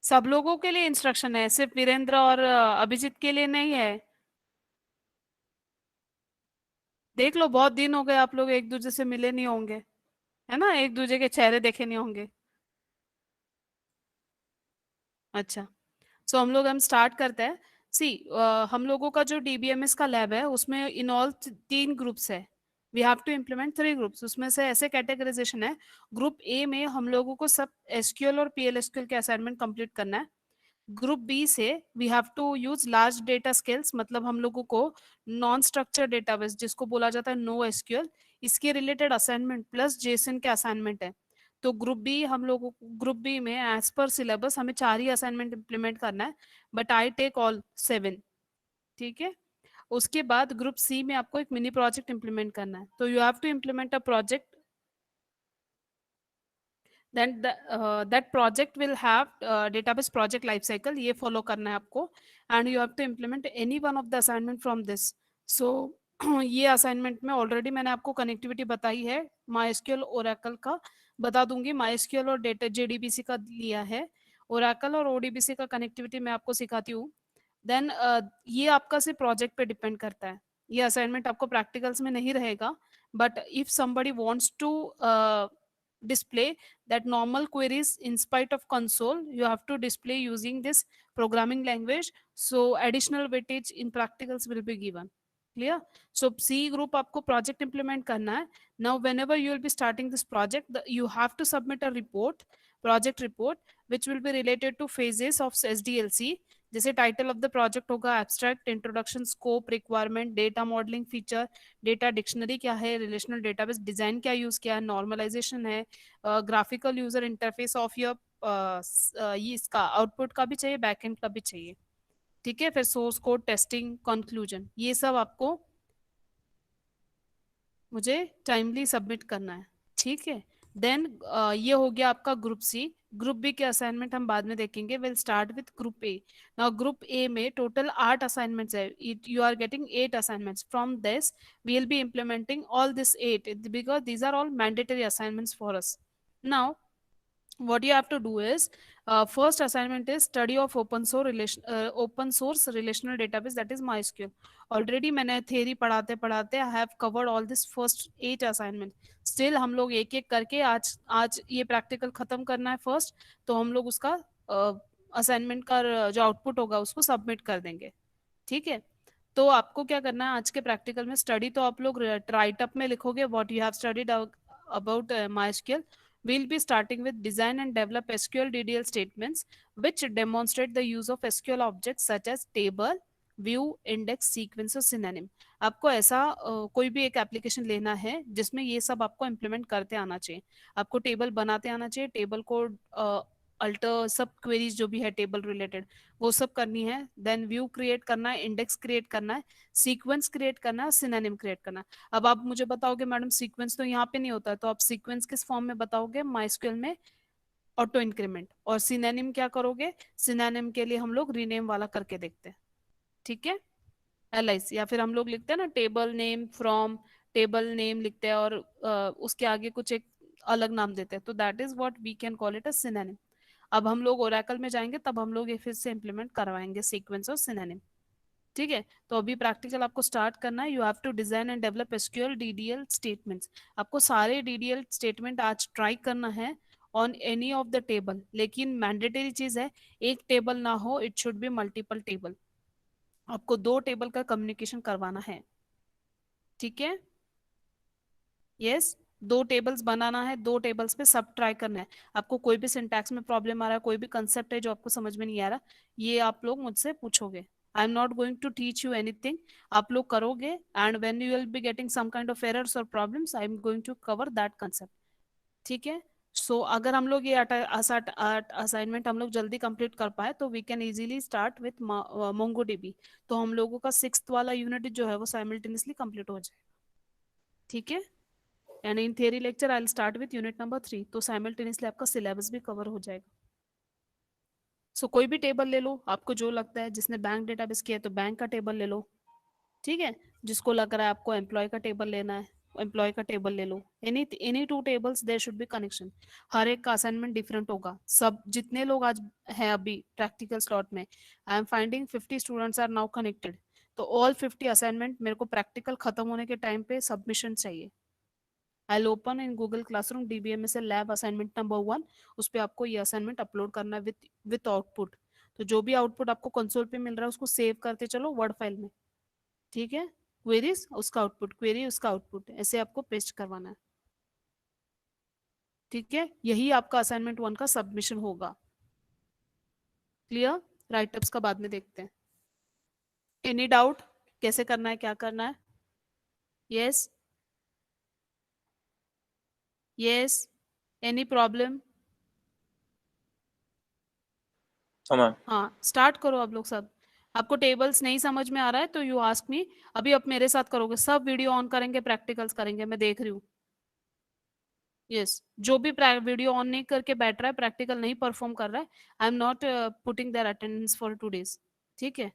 सब लोगों के लिए इंस्ट्रक्शन है, सिर्फ वीरेंद्र और अभिजीत के लिए नहीं है। देख लो, बहुत दिन हो गए, आप लोग एक दूसरे से मिले नहीं होंगे, है ना, एक दूसरे के चेहरे देखे नहीं होंगे। अच्छा, सो हम स्टार्ट करते हैं। सी, हम लोगों का जो डीबीएमएस का लैब है उसमें इन ऑल 3 ग्रुप्स है। We have to implement 3 groups, उसमें से ऐसे कैटेगराइजेशन है। ग्रुप ए में हम लोगों को सब एसक्यूएल और पीएल के असाइनमेंट कंप्लीट करना है। ग्रुप बी से we have to use large data scales, मतलब हम लोगों को नॉन स्ट्रक्चर डेटाबेस जिसको बोला जाता है नो एसक्यूएल, इसके रिलेटेड असाइनमेंट प्लस जेसन के असाइनमेंट है। तो ग्रुप बी में एज पर सिलेबस हमें 4 ही असाइनमेंट इम्प्लीमेंट करना है, बट आई टेक ऑल 7। ठीक है। उसके बाद ग्रुप सी में आपको एक मिनी प्रोजेक्ट इम्प्लीमेंट करना है, तो you have to implement a project, then that project will have database project life cycle, ये follow करना है आपको, and you have to implement any one of the assignment from this. So ये assignment में already मैंने आपको connectivity बताई है, माइस्क्यूएल ओरेकल का बता दूंगी, माइस्क्यूएल और डेटा जेडीबीसी का लिया है, ओरेकल और ओडीबीसी का कनेक्टिविटी मैं आपको सिखाती हूँ। देन ये आपका सिर्फ प्रोजेक्ट पे डिपेंड करता है, ये असाइनमेंट आपको प्रैक्टिकल्स में नहीं रहेगा, but if somebody wants to display that normal queries in spite of console, you have to display using this programming language, so additional weightage in practicals will be given. Clear? So C group आपको project implement करना है. Now whenever you will be starting this project, you have to submit a report, project report, which will be related to phases of SDLC. जैसे title of the project होगा abstract, introduction, scope, requirement, data modelling feature, data dictionary क्या है, relational database design क्या use किया है, normalisation है, graphical user interface of your, ये इसका आउटपुट का भी चाहिए, बैकएंड का भी चाहिए। ठीक है, फिर सोर्स कोड, टेस्टिंग, कंक्लूजन, ये सब आपको मुझे टाइमली सबमिट करना है। ठीक है। देन ये हो गया आपका ग्रुप सी। ग्रुप बी के असाइनमेंट हम बाद में देखेंगे, will start with group A. Now group A में टोटल 8 असाइनमेंट्स है, you are getting 8 assignments from this, we will be implementing all this 8 because these are all mandatory assignments for us. Now what you have to do is, first assignment is study of open source relational database, that is mysql. Already मैंने theory पढ़ाते पढ़ाते I have covered all this first 8 assignment, still हम लोग एक एक करके आज आज ये practical खत्म करना है first, तो हम लोग उसका असाइनमेंट का जो आउटपुट होगा उसको सबमिट कर देंगे। ठीक है। तो आपको क्या करना है, आज के प्रैक्टिकल में स्टडी तो आप लोग राइट अप में लिखोगे what you have studied about MySQL. We'll be starting with design and develop SQL DDL statements which demonstrate the use of SQL objects such as table, view, index, sequence और synonym. आपको ऐसा कोई भी एक application लेना है जिसमें ये सब आपको इम्प्लीमेंट करते आना चाहिए। आपको टेबल बनाते आना चाहिए, टेबल को अल्टर, सब क्वेरीज जो भी है टेबल रिलेटेड वो सब करनी है। देन व्यू क्रिएट करना है, इंडेक्स क्रिएट करना है, सीक्वेंस क्रिएट करना है, सिनोनिम क्रिएट करना है। अब आप मुझे बताओगे मैडम सीक्वेंस तो यहाँ पे नहीं होता है, तो आप सीक्वेंस किस फॉर्म में बताओगे, माइस्क्यूएल में ऑटो इंक्रीमेंट। और सिनोनिम क्या करोगे, सिनोनिम के लिए हम लोग रीनेम वाला करके देखते हैं। ठीक है, LIC, या फिर हम लोग लिखते हैं ना table name from, table name लिखते हैं और उसके आगे कुछ एक अलग नाम देते हैं, तो that is what we can call it a synonym. अब हम लोग ओरेकल में जाएंगे तब हम लोग ये फिर से इंप्लीमेंट करवाएंगे सीक्वेंस और सिनोनिम। ठीक है। तो अभी प्रैक्टिकल आपको स्टार्ट करना है, you have to design and develop SQL DDL statements. आपको सारे डीडीएल स्टेटमेंट आज ट्राई करना है on any of the table, लेकिन मैंडेटरी चीज है, एक टेबल ना हो, it should be multiple table. आपको 2 टेबल का कम्युनिकेशन करवाना है। ठीक है। यस, 2 टेबल्स बनाना है, 2 टेबल्स पे सब ट्राई करना है। आपको कोई भी सिंटैक्स में प्रॉब्लम आ रहा है, कोई भी कंसेप्ट है जो आपको समझ में नहीं आ रहा, ये आप लोग मुझसे पूछोगे। I am not going to teach you anything, आप लोग करोगे and when you will be getting some kind of errors और problems, I am going to cover that concept. ठीक है। सो अगर हम लोग ये 8 असाइनमेंट हम लोग जल्दी कंप्लीट कर पाए तो we can easily start with MongoDB, तो हम लोगों का 6th वाला यूनिट जो है वो साइमल्टेनियसली कंप्लीट हो जाए। ठीक है। And in theory lecture I will start with unit number 3, तो साइमल्टेनियसली आपका सिलेबस भी कवर हो जाएगा। सो कोई भी टेबल ले लो, आपको जो लगता है, जिसने बैंक डेटाबेस किया है तो बैंक का टेबल ले लो। ठीक है। जिसको लग रहा है आपको एम्प्लॉय का टेबल लेना है, एम्प्लॉय का टेबल ले लो, any any two tables there should be connection. हर एक का असाइनमेंट डिफरेंट होगा। सब जितने लोग आज हैं अभी प्रैक्टिकल स्लॉट में, I am finding 50 students are now connected. तो ऑल 50 असाइनमेंट मेरे को प्रैक्टिकल खत्म होने के टाइम पे सबमिशन चाहिए। I open in Google classroom DBMS से लैब असाइनमेंट नंबर 1। उस पर आपको ये असाइनमेंट अपलोड करना है विथ आउटपुट। तो जो भी आउटपुट आपको कंसोल पे मिल रहा है उसको सेव करते चलो वर्ड फाइल में। ठीक है, क्वेरीज उसका आउटपुट, क्वेरी उसका आउटपुट, ऐसे आपको पेस्ट करवाना है। ठीक है, यही आपका असाइनमेंट 1 का सबमिशन होगा। क्लियर? राइटअप्स का बाद में देखते हैं। Any doubt? कैसे करना है, क्या करना है? Yes, yes, any problem? हाँ मैम। हाँ, स्टार्ट करो आप लोग सब। आपको टेबल्स नहीं समझ में आ रहा है तो यू आस्क मी। अभी आप मेरे साथ करोगे, सब वीडियो ऑन करेंगे, प्रैक्टिकल्स करेंगे, मैं देख रही हूँ। यस, जो भी वीडियो ऑन नहीं करके बैठ रहा है, प्रैक्टिकल नहीं परफॉर्म कर रहा है, आई am not putting their attendance for 2 days। ठीक है,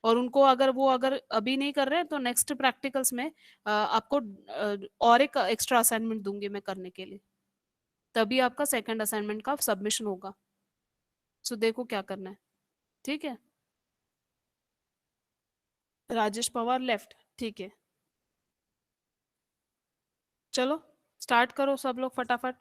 और उनको अगर अभी नहीं कर रहे हैं तो नेक्स्ट प्रैक्टिकल्स में आपको और एक एक्स्ट्रा असाइनमेंट दूंगी मैं करने के लिए। तभी आपका सेकंड असाइनमेंट का सबमिशन होगा। सो देखो क्या करना है। ठीक है, राजेश पवार लेफ्ट। ठीक है, चलो स्टार्ट करो सब लोग फटाफट।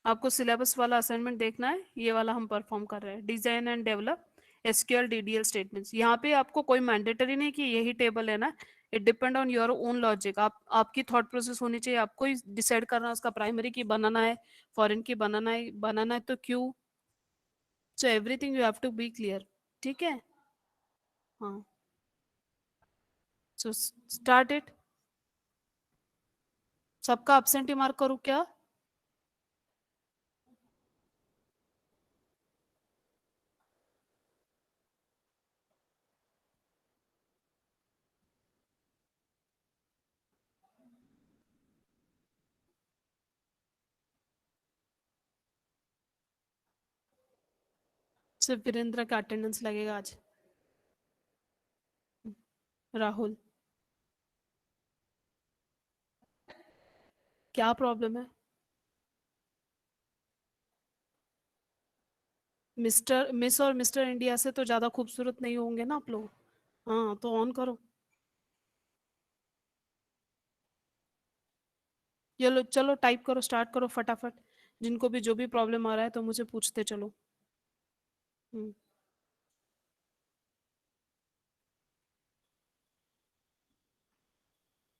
आपको सिलेबस वाला असाइनमेंट देखना है, ये वाला हम परफॉर्म कर रहे हैं, design and develop SQL DDL statements. यहाँ पे आपको कोई मैंडेटरी नहीं कि यही टेबल है ना। It depend on your own logic. आपकी थॉट प्रोसेस होनी चाहिए, आपको ही डिसाइड करना है उसका प्राइमरी की बनाना है, फॉरेन की बनाना है तो क्यों। So everything you have to be clear. ठीक है, हाँ, सो स्टार्ट इट। सबका एब्सेंटी मार्क करूँ क्या? सिर्फ वीरेंद्र का अटेंडेंस लगेगा आज। राहुल, क्या प्रॉब्लम है? मिस्टर मिस और मिस्टर इंडिया से तो ज्यादा खूबसूरत नहीं होंगे ना आप लोग। हाँ, तो ऑन करो। चलो चलो टाइप करो, स्टार्ट करो फटाफट। जिनको भी जो भी प्रॉब्लम आ रहा है तो मुझे पूछते चलो। हम्म,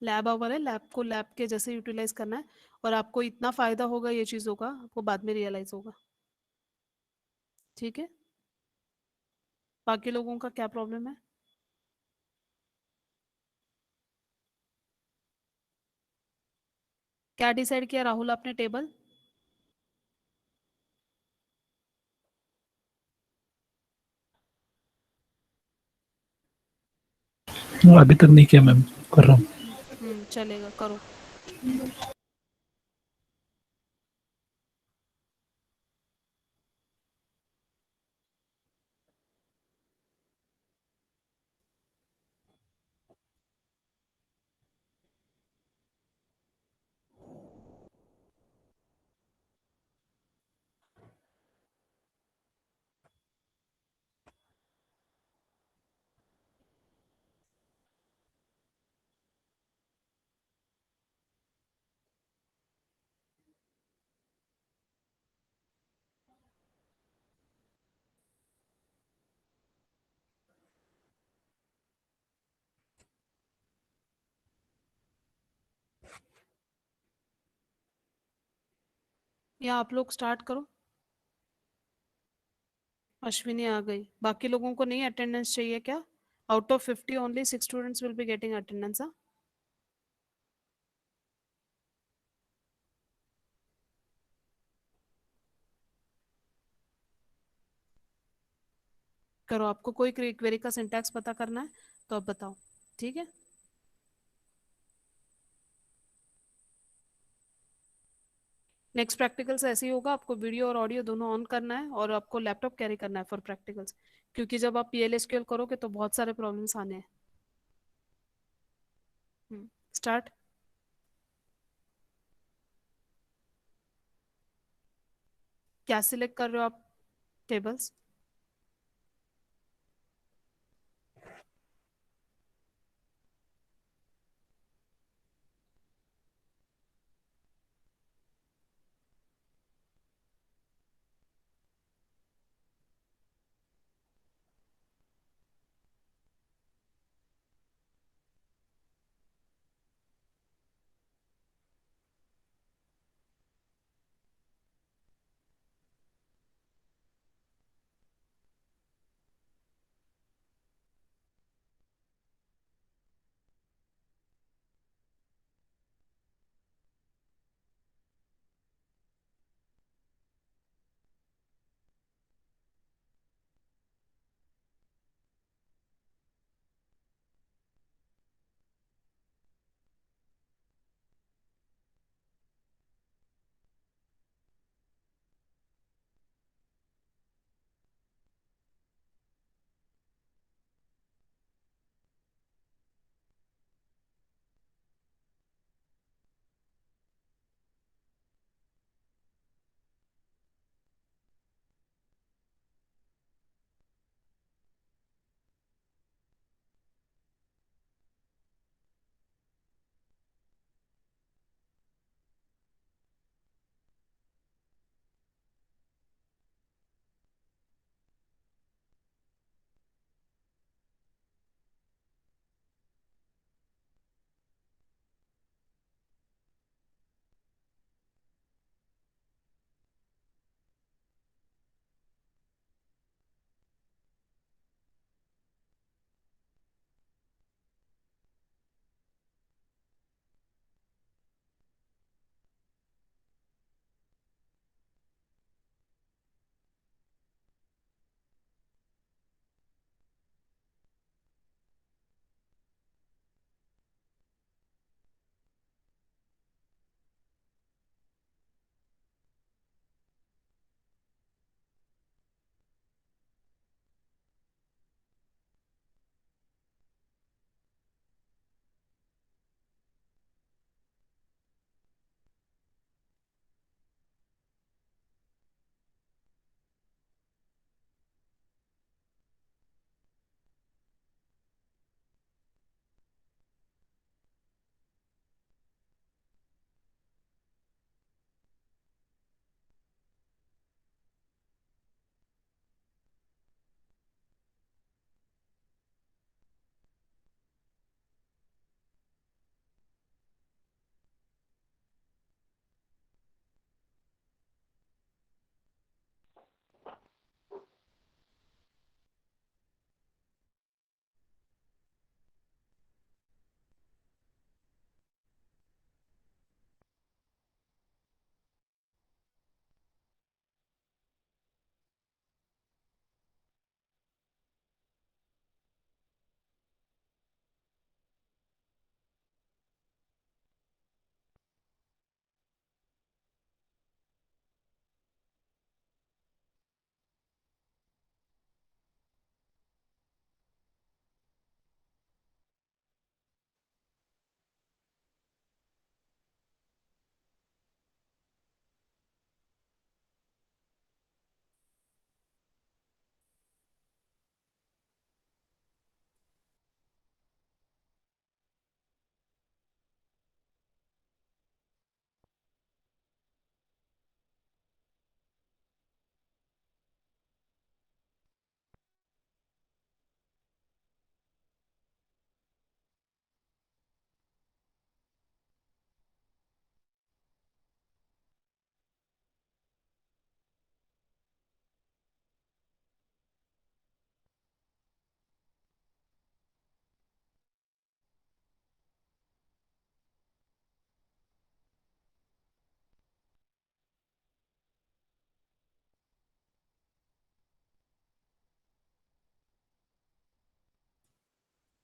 लैब आवर है, लैब को लैब के जैसे यूटिलाइज करना है। और आपको इतना फायदा होगा ये चीज़ों का, आपको बाद में रियलाइज होगा। ठीक है, बाकी लोगों का क्या प्रॉब्लम है? क्या डिसाइड किया राहुल आपने टेबल? अभी तक नहीं किया मैम, कर रहा हूँ। चलेगा, करो। या आप लोग स्टार्ट करो। अश्विनी आ गई, बाकी लोगों को नहीं अटेंडेंस चाहिए क्या? Out of 50 only 6 students will be getting attendance. करो, आपको कोई क्वेरी का सिंटैक्स पता करना है तो आप बताओ। ठीक है, नेक्स्ट प्रैक्टिकल्स ऐसे ही होगा, आपको वीडियो और ऑडियो दोनों ऑन करना है और आपको लैपटॉप कैरी करना है फॉर प्रैक्टिकल्स। क्योंकि जब आप पीएलएसक्यूएल करोगे तो बहुत सारे प्रॉब्लम्स आने हैं। स्टार्ट। क्या सिलेक्ट कर रहे हो आप? Tables.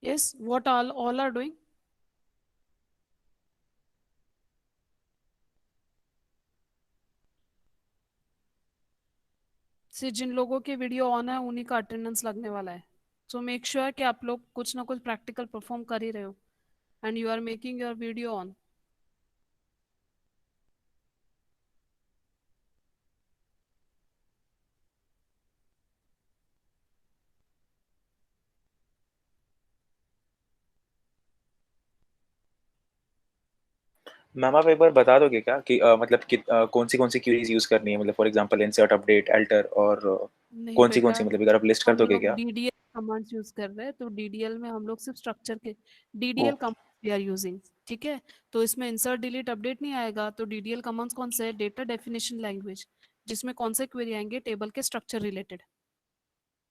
Yes, what all are doing? सिर्फ जिन लोगों के वीडियो ऑन है उन्हीं का अटेंडेंस लगने वाला है। सो मेक श्योर कि आप लोग कुछ ना कुछ प्रैक्टिकल परफॉर्म कर ही रहे हो। and you are making your video on. Ma'am आप एक बार बता दोगे क्या कि मतलब कि कौन सी क्वेरीज यूज करनी है, मतलब for example insert, update, alter और नहीं कौन बेटा, सी मतलब अगर आप लिस्ट कर हम दोगे लोग क्या? डीडीएल कमांड्स यूज कर रहे हैं, तो डीडीएल में हम लोग सिर्फ स्ट्रक्चर के ओ, DDL commands we are using. ठीक है, तो इसमें इंसर्ट डिलीट अपडेट नहीं आएगा। तो डीडीएल कमांड्स कौन से है? डेटा डेफिनेशन लैंग्वेज, जिसमें कौन से क्वेरी आएंगे? टेबल के स्ट्रक्चर रिलेटेड।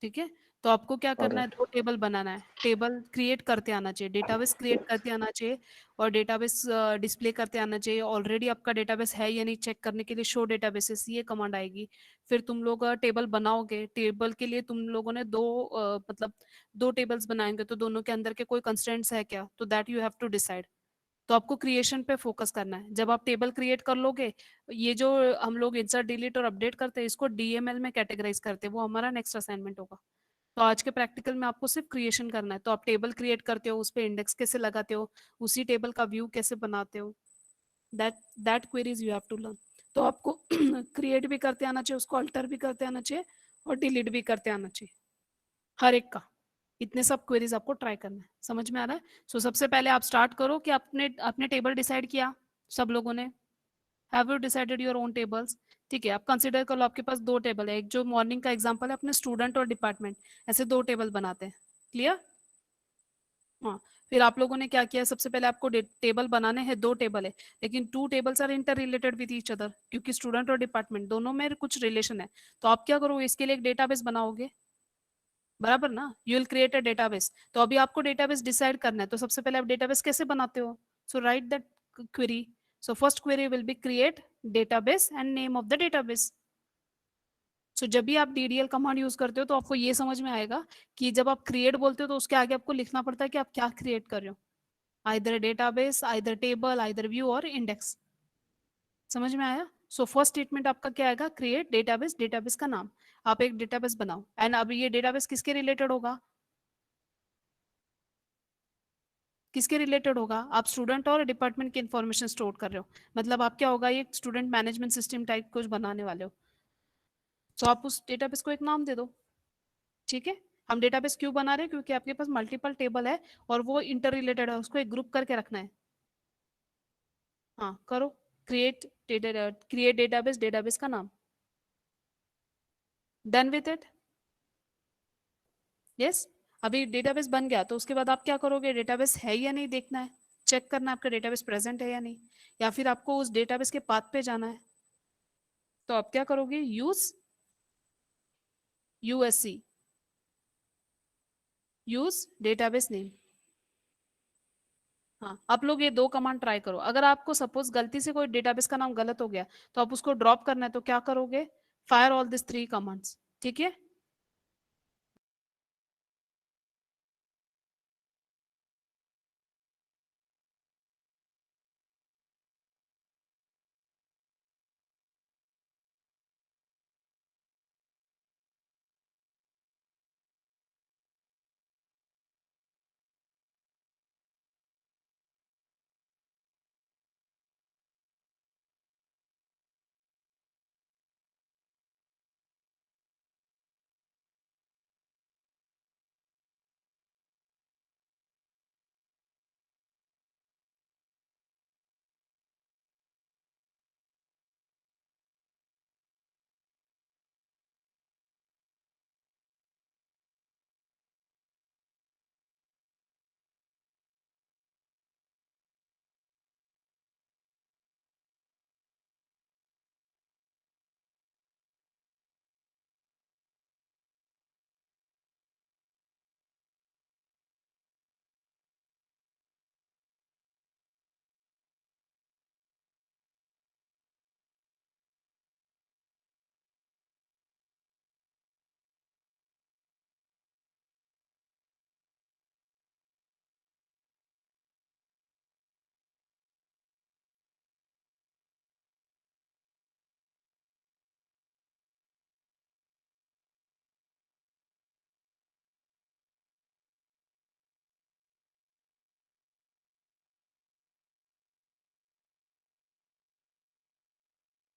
ठीक है, तो आपको क्या करना है? ऑलराइट। दो टेबल बनाना है। टेबल क्रिएट करते आना चाहिए, डेटाबेस क्रिएट करते आना चाहिए, और डेटाबेस डिस्प्ले करते आना चाहिए। ऑलरेडी आपका डेटाबेस है या नहीं चेक करने के लिए शो डेटाबेसेस ये कमांड आएगी। फिर तुम लोग टेबल बनाओगे। टेबल के लिए तुम लोगों ने मतलब दो टेबल्स बनाएंगे, तो दोनों के अंदर के कोई कंस्ट्रेंट्स है क्या? तो that you have to decide. तो आपको क्रिएशन पे फोकस करना है। जब आप टेबल क्रिएट कर लोगे, ये जो हम लोग इंसर्ट डिलीट और अपडेट करते हैं, इसको डीएमएल में कैटेगराइज करते हैं, वो हमारा नेक्स्ट असाइनमेंट होगा। तो आज के प्रैक्टिकल में आपको सिर्फ क्रिएशन करना है। तो आप टेबल क्रिएट करते हो, उस पे इंडेक्स कैसे लगाते हो, उसी टेबल का व्यू कैसे बनाते हो, that that queries you have to learn. तो आपको क्रिएट भी करते आना चाहिए, उसको अल्टर भी करते आना चाहिए, और डिलीट भी करते आना चाहिए, हर एक का। इतने सब क्वेरीज आपको ट्राई करना है। समझ में आ रहा है? सो सबसे पहले आप स्टार्ट करो कि आपने अपने टेबल डिसाइड किया सब लोगों ने। Have you decided your own tables? ठीक है, आप कंसिडर कर लो आपके पास दो टेबल है। एक जो मॉर्निंग का एग्जांपल है, अपने स्टूडेंट और डिपार्टमेंट, ऐसे दो टेबल बनाते हैं। क्लियर? हाँ। फिर आप लोगों ने क्या किया? सबसे पहले आपको टेबल बनाने हैं, दो टेबल है, लेकिन two tables are inter related with each other, क्योंकि स्टूडेंट और डिपार्टमेंट दोनों में कुछ रिलेशन है। तो आप क्या करोगे? इसके लिए एक डेटाबेस बनाओगे, बराबर ना? You will create a database. तो अभी आपको डेटाबेस डिसाइड करना है, तो सबसे पहले आप डेटाबेस कैसे बनाते हो? So write that query. So first query will be create database and name of the database. So जब भी आप डीडीएल कमांड यूज करते हो, तो आपको ये समझ में आएगा कि जब आप क्रिएट बोलते हो, तो उसके आगे आपको लिखना पड़ता है कि आप क्या क्रिएट कर रहे हो। Either database, either table, either view और इंडेक्स। समझ में आया? सो फर्स्ट स्टेटमेंट आपका क्या आएगा? क्रिएट डेटाबेस, डेटाबेस का नाम। आप एक डेटाबेस बनाओ, एंड अब ये डेटाबेस किसके रिलेटेड होगा? किसके रिलेटेड होगा? आप स्टूडेंट और डिपार्टमेंट की इंफॉर्मेशन स्टोर कर रहे हो, मतलब आप क्या होगा, ये स्टूडेंट मैनेजमेंट सिस्टम टाइप कुछ बनाने वाले हो। तो आप उस डेटाबेस को एक नाम दे दो। ठीक है, हम डेटाबेस क्यों बना रहे हैं? क्योंकि आपके पास मल्टीपल टेबल है, और वो इंटर रिलेटेड है, उसको एक ग्रुप करके रखना है। हाँ करो, क्रिएट क्रिएट डेटाबेस, डेटाबेस का नाम। Done with it? यस। अभी डेटाबेस बन गया, तो उसके बाद आप क्या करोगे? डेटाबेस है या नहीं देखना है, चेक करना है आपका डेटाबेस प्रेजेंट है या नहीं, या फिर आपको उस डेटाबेस के पाथ पे जाना है। तो आप क्या करोगे? Use USC, use database name. हाँ, आप लोग ये दो कमांड ट्राई करो। अगर आपको सपोज गलती से कोई डेटाबेस का नाम गलत हो गया, तो आप उसको ड्रॉप करना है, तो क्या करोगे? Fire all this three commands. ठीक है।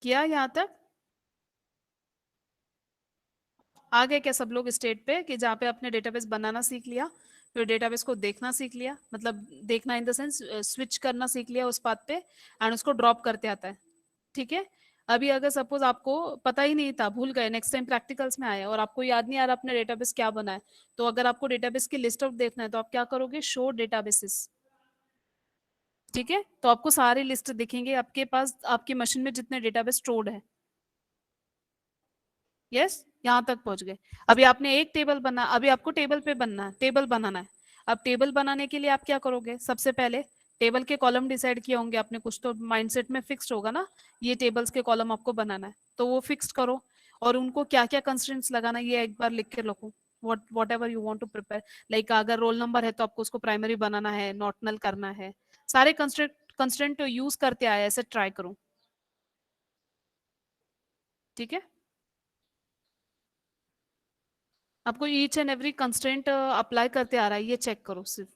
किया यहाँ तक? आ गए क्या सब लोग स्टेट पे कि जहाँ पे आपने डेटाबेस बनाना सीख लिया, फिर डेटाबेस को देखना सीख लिया, मतलब देखना इन द सेंस स्विच करना सीख लिया उस पाथ पे, एंड उसको ड्रॉप करते आता है, ठीक है? अभी अगर सपोज आपको पता ही नहीं था, भूल गए, नेक्स्ट टाइम प्रैक्टिकल्स में आए और आपको याद नहीं आ रहा आपने डेटाबेस क्या बनाया, तो अगर आपको डेटाबेस की लिस्ट आउट देखना है तो आप क्या करोगे? शो डेटाबेसेस, ठीक है? तो आपको सारे लिस्ट दिखेंगे आपके पास, आपकी मशीन में जितने डेटाबेस स्टोर्ड है। यस, यहाँ तक पहुंच गए। अभी आपने एक टेबल बना, अभी आपको टेबल पे बनना है, टेबल बनाना है। अब टेबल बनाने के लिए आप क्या करोगे? सबसे पहले टेबल के कॉलम डिसाइड किए होंगे आपने, कुछ तो माइंडसेट में फिक्स्ड होगा ना, ये टेबल्स के कॉलम आपको बनाना है, तो वो फिक्स करो, और उनको क्या क्या कंस्ट्रेंट्स लगाना है ये एक बार लिख के रखो। Whatever you want to prepare, like अगर रोल नंबर है तो आपको उसको प्राइमरी बनाना है, नॉट नल करना है, सारे कंस्ट्रेंट यूज करते आए ऐसे ट्राई करो, ठीक है? आपको each and every constraint apply करते आ रहा है, ये चेक करो सिर्फ।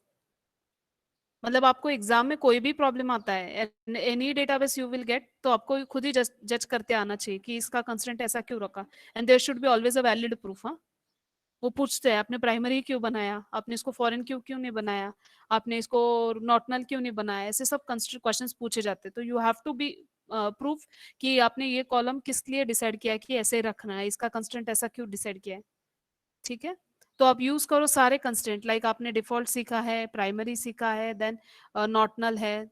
मतलब आपको एग्जाम में कोई भी प्रॉब्लम आता है, any database you will get, तो आपको खुद ही जज करते आना चाहिए कि इसका कंस्ट्रेंट ऐसा क्यों रखा, and there should be always a valid proof. हाँ, वो पूछते हैं आपने प्राइमरी क्यों बनाया, आपने इसको फॉरेन क्यों क्यों नहीं बनाया, आपने इसको नॉटनल क्यों नहीं बनाया, ऐसे सब क्वेश्चंस पूछे जाते हैं, तो you have to be proof कि आपने ये कॉलम किस लिए डिसाइड किया है कि ऐसे रखना है, इसका कंस्ट्रेंट ऐसा क्यों डिसाइड किया है, ठीक है? तो आप यूज करो सारे कंस्टेंट, लाइक आपने डिफॉल्ट सीखा है, प्राइमरी सीखा है, देन नॉट नल है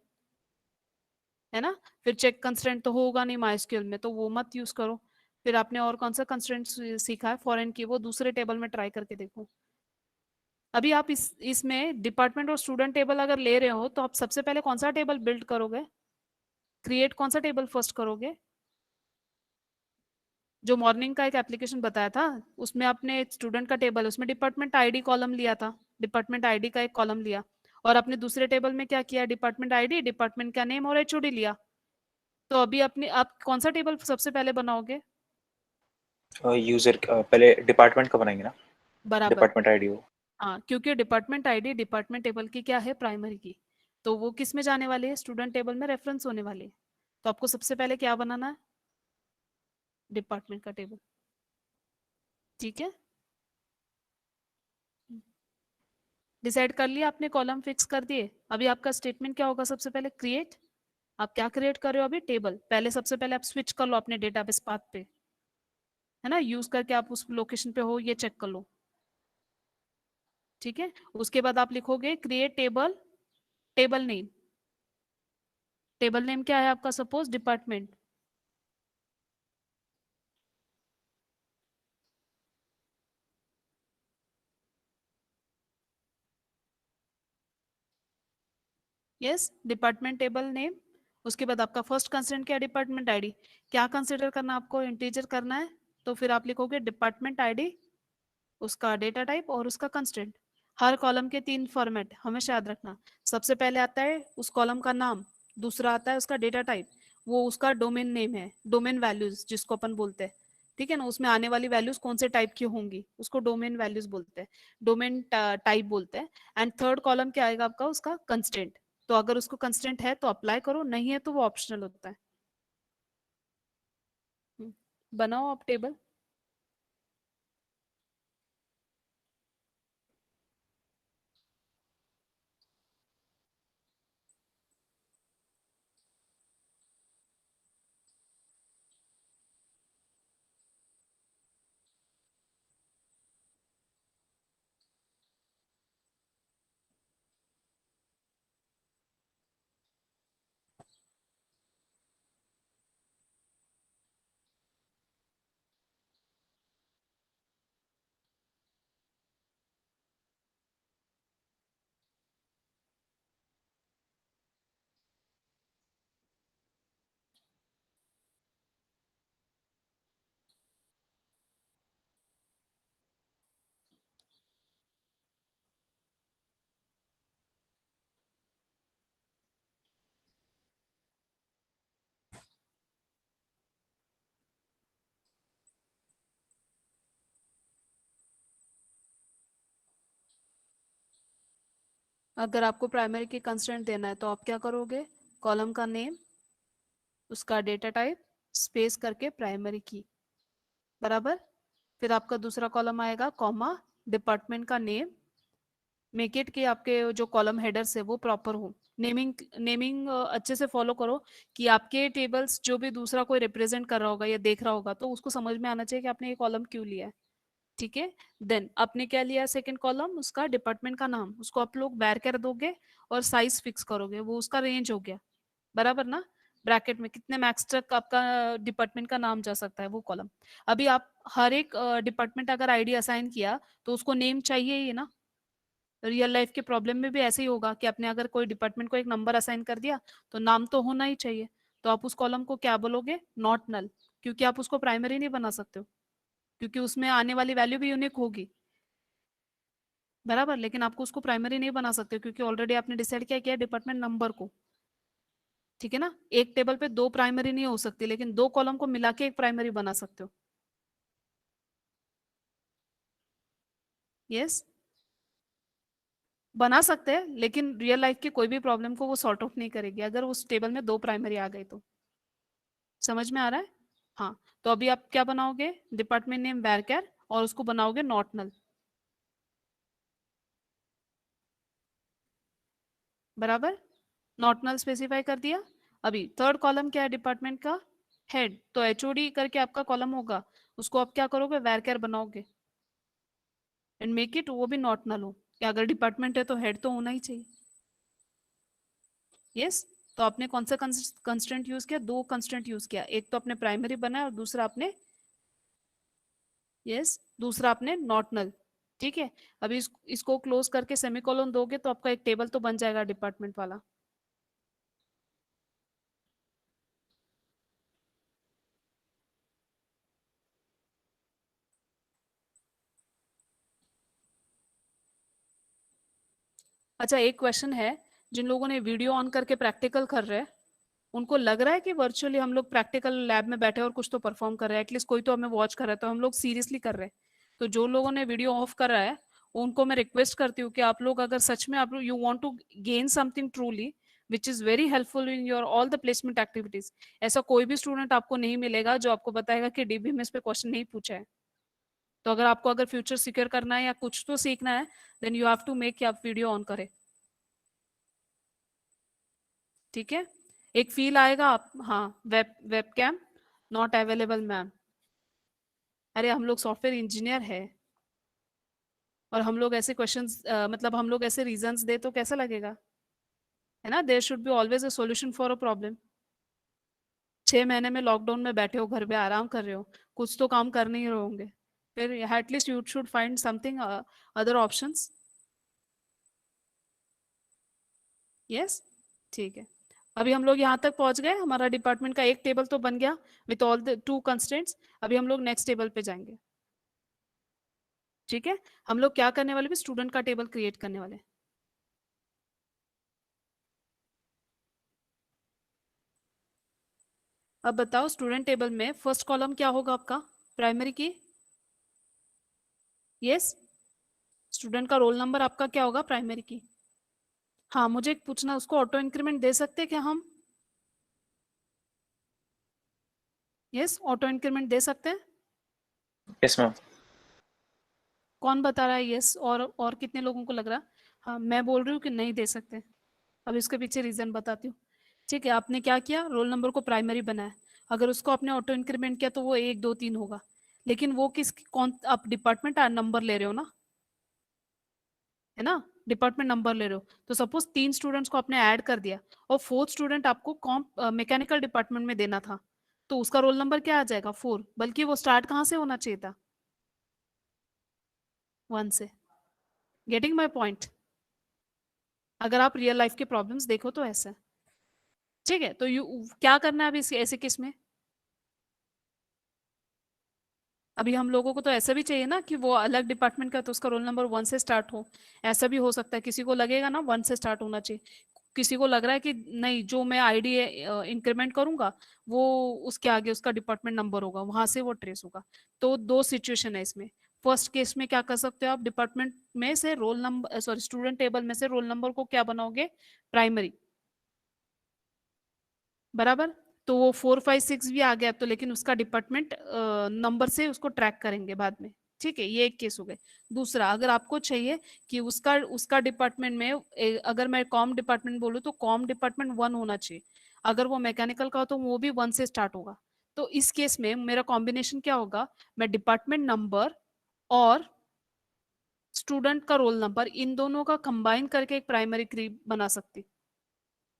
ना? फिर चेक कंस्टेंट तो होगा नहीं माइस्क्यूल में, तो वो मत यूज करो। फिर आपने और कौन सा कंस्टेंट सीखा है फॉरेन की, वो दूसरे टेबल में ट्राई करके देखो। अभी आप इसमें डिपार्टमेंट और स्टूडेंट टेबल अगर ले रहे हो तो आप सबसे पहले कौन सा टेबल बिल्ड करोगे? क्रिएट कौन सा टेबल फर्स्ट करोगे? जो मॉर्निंग का एक एप्लीकेशन बताया था, उसमें आपने स्टूडेंट का टेबल, उसमें डिपार्टमेंट आईडी कॉलम लिया था, डिपार्टमेंट आईडी का एक कॉलम लिया, और आपने दूसरे टेबल में क्या किया? डिपार्टमेंट आईडी, डिपार्टमेंट का नेम और एचओडी लिया। तो अभी अपने आप कौन सा टेबल सबसे पहले बनाओगे? यूजर पहले डिपार्टमेंट का बनाएंगे ना, बराबर। डिपार्टमेंट आईडी हो। हाँ, क्योंकि डिपार्टमेंट आईडी डिपार्टमेंट टेबल की क्या है? प्राइमरी की, तो वो किस में जाने वाले हैं? स्टूडेंट टेबल में रेफरेंस होने वाले हैं। तो आपको सबसे पहले क्या बनाना है? डिपार्टमेंट का टेबल, ठीक है? डिसाइड कर लिया आपने, कॉलम फिक्स कर दिए। अभी आपका स्टेटमेंट क्या होगा? सबसे पहले क्रिएट, आप क्या क्रिएट कर रहे हो अभी? टेबल। पहले सबसे पहले आप स्विच कर लो अपने डेटाबेस पाथ पे, है ना? यूज करके आप उस लोकेशन पे हो ये चेक कर लो, ठीक है? उसके बाद आप लिखोगे create table, table name, table name क्या है आपका? Suppose department, yes, department table name. उसके बाद आपका फर्स्ट कंस्ट्रेंट क्या? Department ID. क्या कंसिडर करना आपको? इंटीजर करना है, तो फिर आप लिखोगे डिपार्टमेंट आईडी, उसका डेटा टाइप और उसका कंस्ट्रेंट। हर कॉलम के 3 फॉर्मेट हमेशा याद रखना। सबसे पहले आता है उस कॉलम का नाम, दूसरा आता है उसका डेटा टाइप, वो उसका डोमेन नेम है, डोमेन वैल्यूज जिसको अपन बोलते हैं, ठीक है ना? उसमें आने वाली वैल्यूज कौन से टाइप की होंगी उसको डोमेन वैल्यूज बोलते हैं, डोमेन टाइप बोलते हैं। एंड थर्ड कॉलम क्या आएगा आपका? उसका कंस्टेंट। तो अगर उसको कंस्टेंट है तो अप्लाई करो, नहीं है तो वो ऑप्शनल होता है। बनाओ आप टेबल। अगर आपको प्राइमरी की कंस्टेंट देना है तो आप क्या करोगे? कॉलम का नेम, उसका डेटा टाइप, स्पेस करके प्राइमरी की, बराबर। फिर आपका दूसरा कॉलम आएगा कॉमा, डिपार्टमेंट का नेम, मेक इट कि आपके जो कॉलम हेडर्स है वो प्रॉपर हो। नेमिंग नेमिंग अच्छे से फॉलो करो कि आपके टेबल्स जो भी दूसरा कोई रिप्रेजेंट कर रहा होगा या देख रहा होगा तो उसको समझ में आना चाहिए कि आपने ये कॉलम क्यों लिया है, ठीक है। देन आपने क्या लिया सेकंड कॉलम, उसका डिपार्टमेंट का नाम, उसको आप लोग वैर कर दोगे और साइज फिक्स करोगे, वो उसका रेंज हो गया, बराबर ना। ब्रैकेट में कितने मैक्स तक आपका डिपार्टमेंट का नाम जा सकता है वो कॉलम। अभी आप हर एक डिपार्टमेंट अगर आईडी असाइन किया तो उसको नेम चाहिए ही ना। रियल लाइफ के प्रॉब्लम में भी ऐसे ही होगा कि आपने अगर कोई डिपार्टमेंट को एक नंबर असाइन कर दिया तो नाम तो होना ही चाहिए। तो आप उस कॉलम को क्या बोलोगे, नॉट नल, क्योंकि आप उसको प्राइमरी नहीं बना सकते हो, क्योंकि उसमें आने वाली वैल्यू भी यूनिक होगी, बराबर। लेकिन आपको उसको प्राइमरी नहीं बना सकते क्योंकि ऑलरेडी आपने डिसाइड क्या किया डिपार्टमेंट नंबर को, ठीक है ना। एक टेबल पे दो प्राइमरी नहीं हो सकती, लेकिन दो कॉलम को मिला के एक प्राइमरी बना सकते हो। यस, बना सकते हैं, लेकिन रियल लाइफ की कोई भी प्रॉब्लम को वो सॉर्ट आउट नहीं करेगी अगर उस टेबल में दो प्राइमरी आ गई तो। समझ में आ रहा है? हाँ। तो अभी आप क्या बनाओगे, डिपार्टमेंट नेम वैरकर और उसको बनाओगे नॉट नल, बराबर। नॉट नल स्पेसिफाई कर दिया। अभी थर्ड कॉलम क्या है डिपार्टमेंट का, हेड, तो एचओडी करके आपका कॉलम होगा, उसको आप क्या करोगे वैरकर बनाओगे एंड मेक इट वो भी नॉट नल हो, कि अगर डिपार्टमेंट है तो हेड तो होना ही चाहिए। यस। तो आपने कौन सा कंस्ट्रेंट यूज किया, दो कंस्ट्रेंट यूज किया, एक तो आपने प्राइमरी बनाया और दूसरा आपने, यस, दूसरा आपने नॉट नल, ठीक है। अभी इसको क्लोज करके सेमीकोलन दोगे तो आपका एक टेबल तो बन जाएगा डिपार्टमेंट वाला। अच्छा, एक क्वेश्चन है, जिन लोगों ने वीडियो ऑन करके प्रैक्टिकल कर रहे हैं उनको लग रहा है कि वर्चुअली हम लोग प्रैक्टिकल लैब में बैठे और कुछ तो परफॉर्म कर रहे हैं, एटलीस्ट कोई तो हमें वॉच कर रहा है, तो हम लोग सीरियसली कर रहे हैं। तो जो लोगों ने वीडियो ऑफ कर रहा है उनको मैं रिक्वेस्ट करती हूँ कि आप लोग अगर सच में आप लोग you want to gain something truly which is very helpful in your all the placement activities, ऐसा कोई भी स्टूडेंट आपको नहीं मिलेगा जो आपको बताएगा कि डीबीएमएस पे क्वेश्चन नहीं पूछा है। तो अगर आपको अगर फ्यूचर सिक्योर करना है या कुछ तो सीखना है then you have to make कि आप वीडियो ऑन करें, ठीक है। एक फील आएगा आप, हाँ, वेबकैम नॉट अवेलेबल मैम। अरे हम लोग सॉफ्टवेयर इंजीनियर है और हम लोग ऐसे क्वेश्चंस मतलब हम लोग ऐसे रीजंस दे तो कैसा लगेगा, है ना। There should be always a solution for a problem. 6 महीने में लॉकडाउन में बैठे हो घर पे आराम कर रहे हो, कुछ तो काम कर नहीं रहे होंगे, फिर at least you should find something other options. Yes, ठीक है। अभी हम लोग यहाँ तक पहुंच गए, हमारा डिपार्टमेंट का एक टेबल तो बन गया with all the two constraints. अभी हम लोग नेक्स्ट टेबल पे जाएंगे, ठीक है। हम लोग क्या करने वाले भी स्टूडेंट का टेबल क्रिएट करने वाले। अब बताओ स्टूडेंट टेबल में फर्स्ट कॉलम क्या होगा आपका, प्राइमरी की, यस। स्टूडेंट का रोल नंबर आपका क्या होगा, प्राइमरी की। हाँ, मुझे एक पूछना, उसको ऑटो इंक्रीमेंट दे सकते हैं क्या हम, यस, ऑटो इंक्रीमेंट दे सकते हैं। Yes ma'am. कौन बता रहा है यस, और कितने लोगों को लग रहा। हाँ, मैं बोल रही हूँ कि नहीं दे सकते। अब इसके पीछे रीजन बताती हूँ, ठीक है। आपने क्या किया, रोल नंबर को प्राइमरी बनाया, अगर उसको आपने ऑटो इंक्रीमेंट किया तो वो 1 2 3 होगा, लेकिन वो किस कौन, आप डिपार्टमेंट नंबर ले रहे हो ना, है ना, डिपार्टमेंट नंबर ले रहे हो। तो सपोज 3 स्टूडेंट्स को आपने ऐड कर दिया और फोर्थ स्टूडेंट आपको कॉम्प मैकेनिकल डिपार्टमेंट में देना था, तो उसका रोल नंबर क्या आ जाएगा, 4, बल्कि वो स्टार्ट कहाँ से होना चाहिए था, 1 से। Getting my point. अगर आप रियल लाइफ के प्रॉब्लम्स देखो तो ऐसा, ठीक है। तो यू क्या करना है अभी ऐसे केस में, अभी हम लोगों को तो ऐसा भी चाहिए ना कि वो अलग डिपार्टमेंट का तो उसका रोल नंबर 1 से स्टार्ट हो। ऐसा भी हो सकता है किसी को लगेगा ना 1 से स्टार्ट होना चाहिए, किसी को लग रहा है कि नहीं जो मैं आईडी इंक्रीमेंट करूंगा वो उसके आगे उसका डिपार्टमेंट नंबर होगा, वहां से वो ट्रेस होगा। तो दो सिचुएशन है इसमें। फर्स्ट केस में क्या कर सकते हो आप, डिपार्टमेंट में से roll number, sorry, student table में से रोल नंबर को क्या बनाओगे, प्राइमरी, बराबर। तो वो 4 5 6 भी आ गया तो, लेकिन उसका डिपार्टमेंट नंबर से उसको ट्रैक करेंगे बाद में। ठीक है, ये एक केस हो गए। दूसरा, अगर आपको चाहिए कि उसका उसका डिपार्टमेंट में अगर मैं कॉम डिपार्टमेंट बोलूँ तो कॉम डिपार्टमेंट 1 होना चाहिए। अगर वो मैकेनिकल का हो तो वो भी 1 से स्टार्ट होगा। तो इस केस में मेरा कॉम्बिनेशन क्या होगा, मैं डिपार्टमेंट नंबर और स्टूडेंट का रोल नंबर इन दोनों का कंबाइन करके एक प्राइमरी की बना सकती।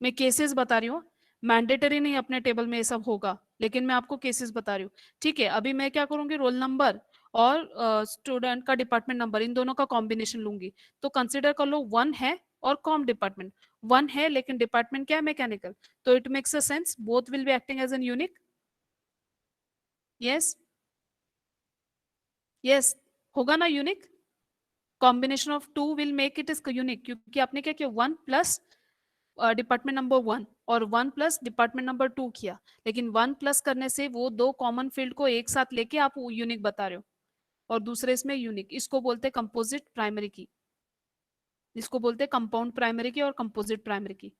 मैं केसेस बता रही हूँ, मैंडेटरी नहीं अपने टेबल में ये सब होगा, लेकिन मैं आपको केसेस बता रही हूँ। ठीक है, अभी मैं क्या करूंगी, रोल नंबर और स्टूडेंट का डिपार्टमेंट नंबर इन दोनों का कॉम्बिनेशन लूंगी। तो कंसिडर कर लो 1 है और कॉम डिपार्टमेंट 1 है, लेकिन डिपार्टमेंट क्या है, मैकेनिकल। तो it makes a sense, both will be acting as an unique. Yes, yes, होगा ना unique. Combination of two will make it is unique, क्योंकि आपने क्या किया, 1 प्लस डिपार्टमेंट नंबर 1 और 1 प्लस डिपार्टमेंट नंबर 2 किया। लेकिन 1 प्लस करने से वो दो कॉमन फील्ड को एक साथ लेके आप यूनिक बता रहे हो, और दूसरे इसमें यूनिक। इसको बोलते हैं कंपोजिट प्राइमरी की, इसको बोलते हैं कंपाउंड प्राइमरी की और कंपोजिट प्राइमरी की।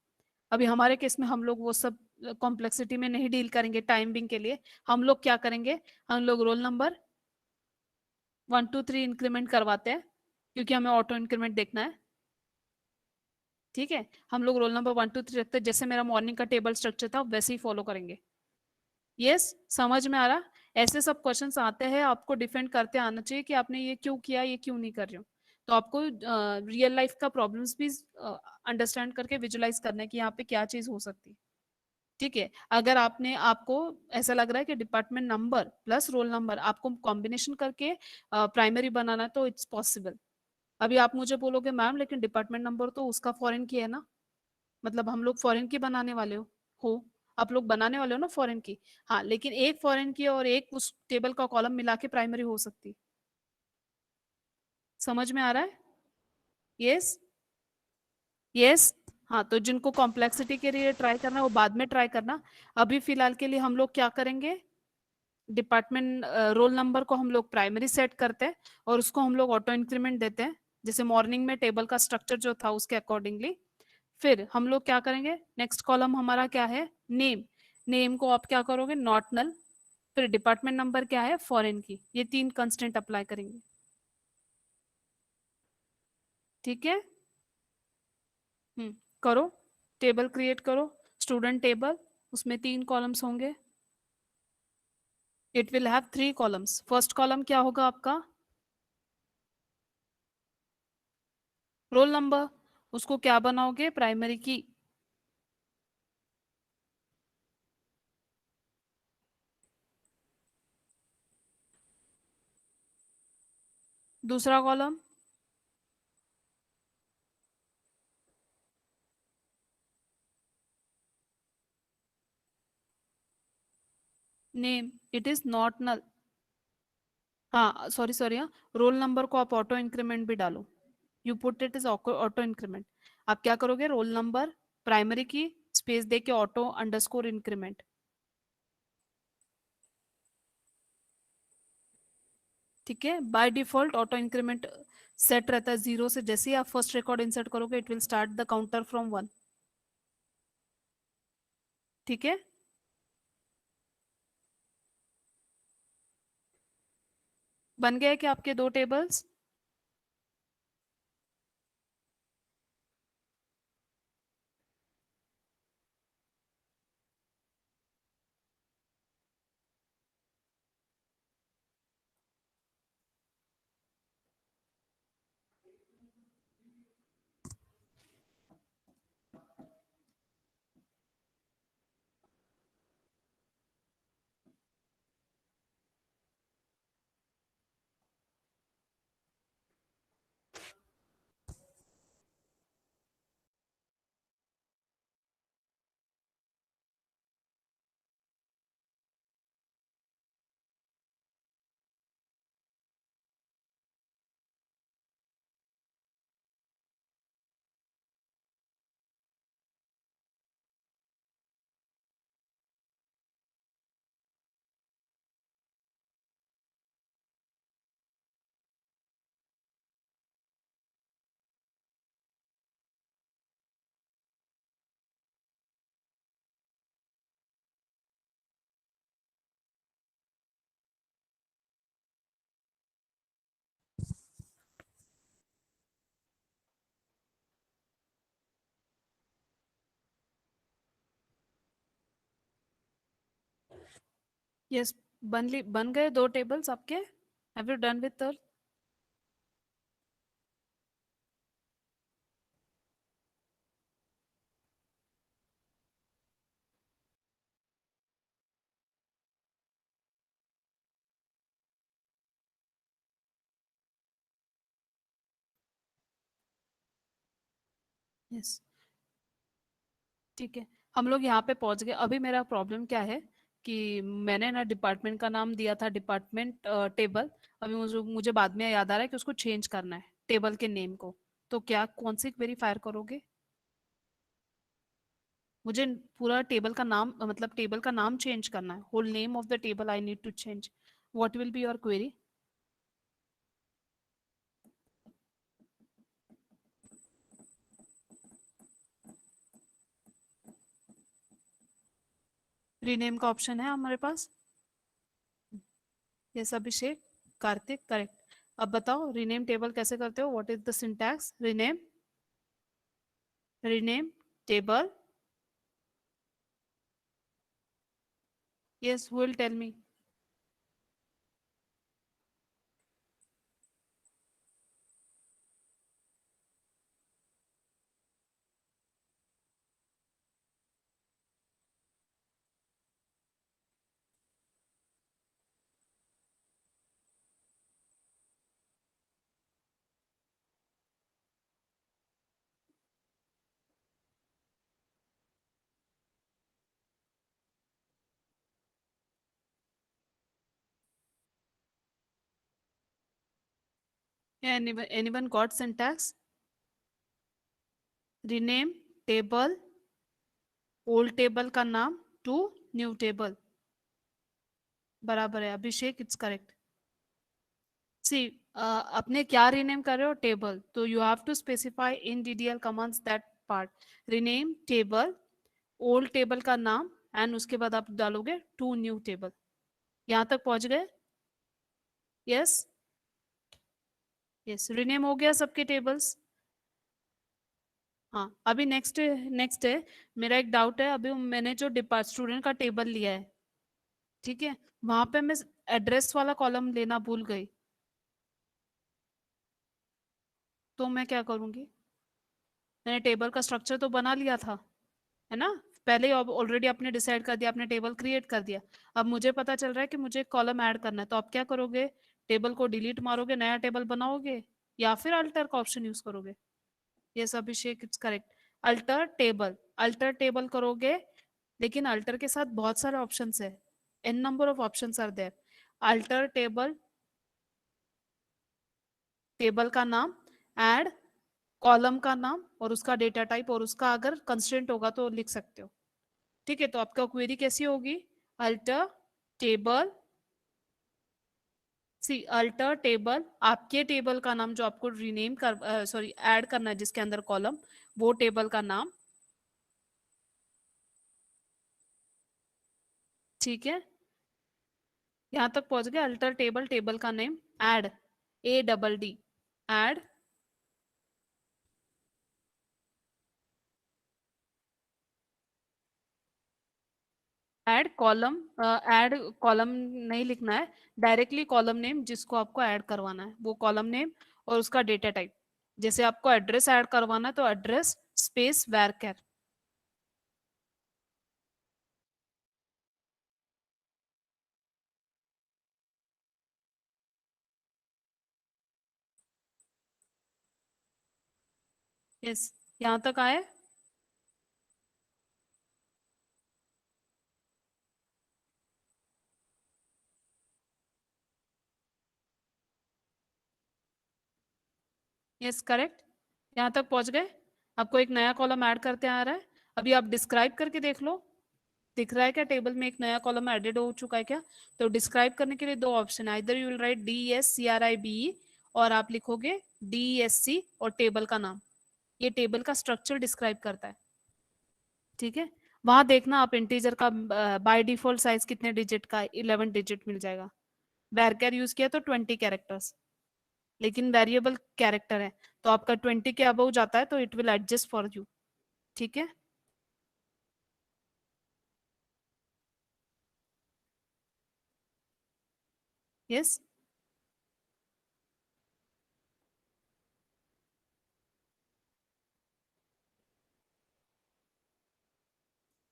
अभी हमारे केस में हम लोग वो सब कॉम्प्लेक्सिटी में नहीं डील करेंगे टाइम बिंग के लिए। हम लोग क्या करेंगे, हम लोग रोल नंबर 1 2 3 इंक्रीमेंट करवाते हैं, क्योंकि हमें ऑटो इंक्रीमेंट देखना है। ठीक है, हम लोग रोल नंबर 1 2 3 रखते हैं, जैसे मेरा मॉर्निंग का टेबल स्ट्रक्चर था वैसे ही फॉलो करेंगे। यस, समझ में आ रहा। ऐसे सब क्वेश्चंस आते हैं, आपको डिफेंड करते आना चाहिए कि आपने ये क्यों किया, ये क्यों नहीं कर रहे हो। तो आपको रियल लाइफ का प्रॉब्लम्स भी अंडरस्टैंड करके विजुलाइज करना है कि यहाँ पे क्या चीज हो सकती है। ठीक है, अगर आपने आपको ऐसा लग रहा है कि department number plus roll number आपको कॉम्बिनेशन करके प्राइमरी बनाना है, तो इट्स पॉसिबल। अभी आप मुझे बोलोगे मैम लेकिन डिपार्टमेंट नंबर तो उसका फॉरेन की है ना, मतलब हम लोग फॉरेन की बनाने वाले हो, आप लोग बनाने वाले हो ना फॉरेन की। हाँ, लेकिन एक फॉरेन की और एक उस टेबल का कॉलम मिला के प्राइमरी हो सकती। समझ में आ रहा है। Yes, yes. हाँ, तो जिनको कॉम्प्लेक्सिटी के लिए ट्राई करना है वो बाद में ट्राई करना। अभी फिलहाल के लिए हम लोग क्या करेंगे, डिपार्टमेंट रोल नंबर को हम लोग प्राइमरी सेट करते हैं और उसको हम लोग ऑटो इंक्रीमेंट देते हैं, जैसे मॉर्निंग में टेबल का स्ट्रक्चर जो था उसके अकॉर्डिंगली। फिर हम लोग क्या करेंगे, नेक्स्ट कॉलम हमारा क्या है, नेम। नेम को आप क्या करोगे, नॉट नल। फिर डिपार्टमेंट नंबर क्या है, फॉरेन की। ये 3 कंस्टेंट अप्लाई करेंगे। ठीक है, करो, टेबल क्रिएट करो, स्टूडेंट टेबल, उसमें 3 कॉलम्स होंगे। It will have 3 columns. First column क्या होगा आपका, रोल नंबर, उसको क्या बनाओगे, प्राइमरी की। दूसरा column, name, it is not null. हाँ, सॉरी सॉरी, हाँ, रोल नंबर को आप ऑटो इंक्रीमेंट भी डालो, you put it is auto increment. आप क्या करोगे, roll number primary key space दे के ऑटो अंडरस्कोर इंक्रीमेंट। ठीक है, by default auto increment set रहता है 0 से। जैसे ही आप फर्स्ट रिकॉर्ड इंसर्ट करोगे it will start the counter from 1। ठीक है, बन गए क्या आपके 2 टेबल्स। यस, बन गए 2 टेबल्स आपके। Have you done with the? Yes, ठीक है। हम लोग यहाँ पे पहुंच गए। अभी मेरा प्रॉब्लम क्या है कि मैंने ना डिपार्टमेंट का नाम दिया था, डिपार्टमेंट टेबल। अभी मुझे मुझे बाद में याद आ रहा है कि उसको चेंज करना है टेबल के नेम को। तो क्या कौन सी क्वेरी फायर करोगे? मुझे पूरा टेबल का नाम मतलब टेबल का नाम चेंज करना है। Whole name of the table I need to change. What will be your query? Rename का ऑप्शन है हमारे पास। Yes Abhishek, Kartik, correct. अब बताओ रीनेम टेबल कैसे करते हो? What is the syntax? Rename, rename table. Yes, who will tell me? Anyone got syntax? Rename table, old table का नाम टू न्यू टेबल। बराबर है अभिषेक, इट्स करेक्ट। सी, अपने क्या रीनेम कर रहे हो? टेबल। तो you have to specify in DDL commands that part. Rename table, old table का नाम, एंड उसके बाद आप डालोगे टू न्यू टेबल। यहाँ तक पहुंच गए? यस, यस, रीनेम हो गया सबके टेबल्स। हाँ, अभी नेक्स्ट है। मेरा एक डाउट है। अभी मैंने जो डिपार्ट स्टूडेंट का टेबल लिया है, ठीक है, वहां पे मैं एड्रेस वाला कॉलम लेना भूल गई। तो मैं क्या करूंगी? मैंने टेबल का स्ट्रक्चर तो बना लिया था, है ना? पहले ही ऑलरेडी आपने डिसाइड कर दिया, आपने टेबल क्रिएट कर दिया। अब मुझे पता चल रहा है कि मुझे कॉलम ऐड करना है, तो आप क्या करोगे? टेबल को डिलीट मारोगे, नया टेबल बनाओगे, या फिर अल्टर का ऑप्शन यूज करोगे? Yes Abhishek, it's correct. Alter table, alter table करोगे, लेकिन अल्टर के साथ बहुत सारे ऑप्शंस है। An number of options are there. Alter table, table का नाम, ऐड कॉलम का नाम और उसका डेटा टाइप, और उसका अगर कंस्ट्रेंट होगा तो लिख सकते हो। ठीक है, तो आपका क्वेरी कैसी होगी? अल्टर टेबल, सी अल्टर टेबल, आपके टेबल का नाम जो आपको रीनेम कर सॉरी ऐड करना है, जिसके अंदर कॉलम, वो टेबल का नाम। ठीक है, यहाँ तक पहुंच गए। अल्टर टेबल, टेबल का name, add, A double D, add, add column. Add column नहीं लिखना है, डायरेक्टली कॉलम नेम जिसको आपको ऐड करवाना है वो कॉलम नेम, और उसका डेटा टाइप। जैसे आपको एड्रेस ऐड करवाना है तो एड्रेस स्पेस varchar। यस, यहाँ तक आए? यस करेक्ट, यहाँ तक पहुंच गए। आपको एक नया कॉलम ऐड करते आ रहा है। अभी आप डिस्क्राइब करके देख लो, दिख रहा है क्या टेबल में एक नया कॉलम एडेड हो चुका है क्या? तो डिस्क्राइब करने के लिए दो ऑप्शन है, इधर यू विल राइट DSCRIBE, और आप लिखोगे DESC और टेबल का नाम। ये टेबल का स्ट्रक्चर डिस्क्राइब करता है। ठीक है, वहां देखना आप इंटीजर का बाय डिफॉल्ट साइज कितने डिजिट का है, 11 डिजिट मिल जाएगा। वैरकर यूज किया तो 20 कैरेक्टर्स, लेकिन वेरिएबल कैरेक्टर है, तो आपका 20 के अबव जाता है तो it will adjust for you. ठीक है, यस,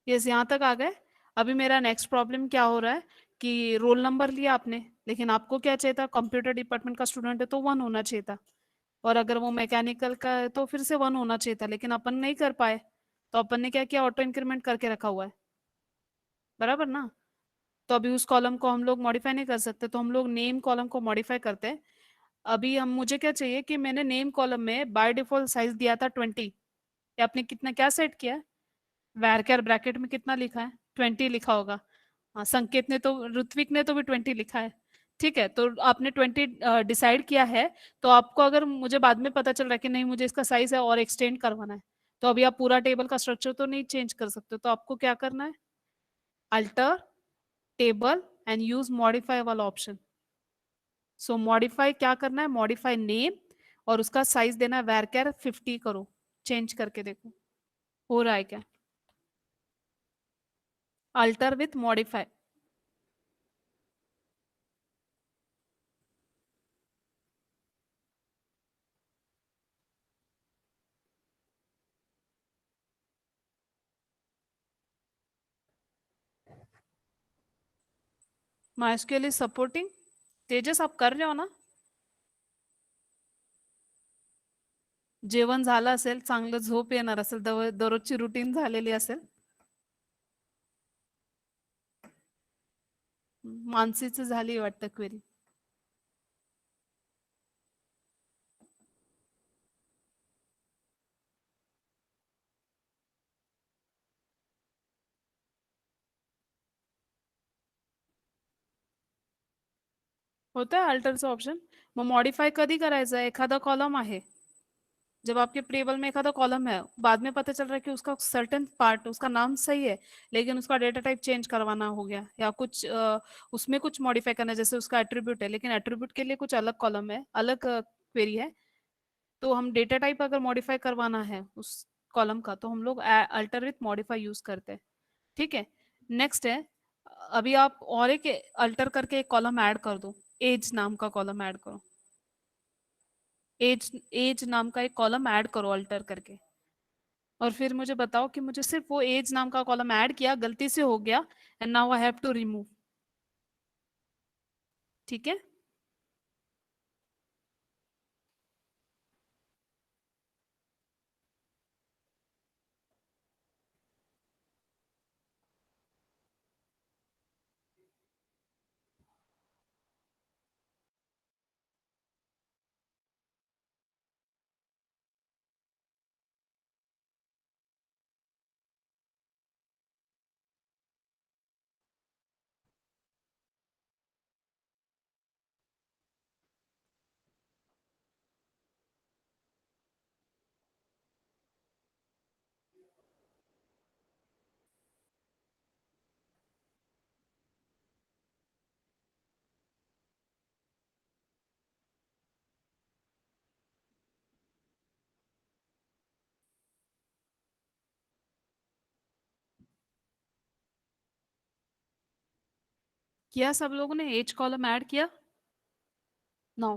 यस, यहाँ तक आ गए। अभी मेरा नेक्स्ट प्रॉब्लम क्या हो रहा है कि रोल नंबर लिया आपने, लेकिन आपको क्या चाहिए था, कंप्यूटर डिपार्टमेंट का स्टूडेंट है तो 1 होना चाहिए था, और अगर वो मैकेनिकल का है तो फिर से 1 होना चाहिए था, लेकिन अपन नहीं कर पाए। तो अपन ने क्या किया, ऑटो इंक्रीमेंट करके रखा हुआ है, बराबर ना। तो अभी उस कॉलम को हम लोग मॉडिफाई नहीं कर सकते, तो हम लोग नेम कॉलम को मॉडिफाई करते हैं। अभी हम मुझे क्या चाहिए कि मैंने नेम कॉलम में बाय डिफॉल्ट साइज दिया था 20, ये आपने कितना क्या सेट किया है, वैरकेर ब्रैकेट में कितना लिखा है, 20 लिखा होगा। हाँ, संकेत ने तो, ऋत्विक ने तो भी 20 लिखा है। ठीक है, तो आपने 20 डिसाइड किया है। तो आपको अगर मुझे बाद में पता चल रहा है कि नहीं मुझे इसका साइज है और एक्सटेंड करवाना है, तो अभी आप पूरा टेबल का स्ट्रक्चर तो नहीं चेंज कर सकते, तो आपको क्या करना है, alter table and use modify वाला ऑप्शन। सो मॉडिफाई क्या करना है, मॉडिफाई नेम, और उसका साइज देना है वैरकेर 50 करो, चेंज करके देखो हो रहा है क्या। Alter with modify. MySQL is supporting. Tejas आप कर रहे हो ना, जेवण झालं असेल, चांगलं झोप येणार असेल, दररोजची रुटीन झालेली असेल। मानसीच झाली वाटतं क्वेरी। होतं आहे अल्टरचं ऑप्शन। मग मॉडिफाय कधी करायचं, एखादा कॉलम आहे, जब आपके टेबल में एखादा कॉलम है, बाद में पता चल रहा है कि उसका सर्टेन पार्ट, उसका नाम सही है, लेकिन उसका डेटा टाइप चेंज करवाना हो गया, या कुछ उसमें कुछ मॉडिफाई करना है, जैसे उसका एट्रीब्यूट है, लेकिन एट्रीब्यूट के लिए कुछ अलग कॉलम है, अलग क्वेरी है, तो हम डेटा टाइप अगर मॉडिफाई करवाना है उस कॉलम का, तो हम लोग अल्टर विथ मॉडिफाई यूज करते हैं। ठीक है, नेक्स्ट है, अभी आप और एक अल्टर करके एक कॉलम ऐड कर दो, एज नाम का कॉलम ऐड करो, एज एज नाम का एक कॉलम ऐड करो अल्टर करके, और फिर मुझे बताओ कि मुझे सिर्फ वो एज नाम का कॉलम ऐड किया, गलती से हो गया, and now I have to remove. ठीक है, किया सब लोगों ने एज कॉलम ऐड किया। नो,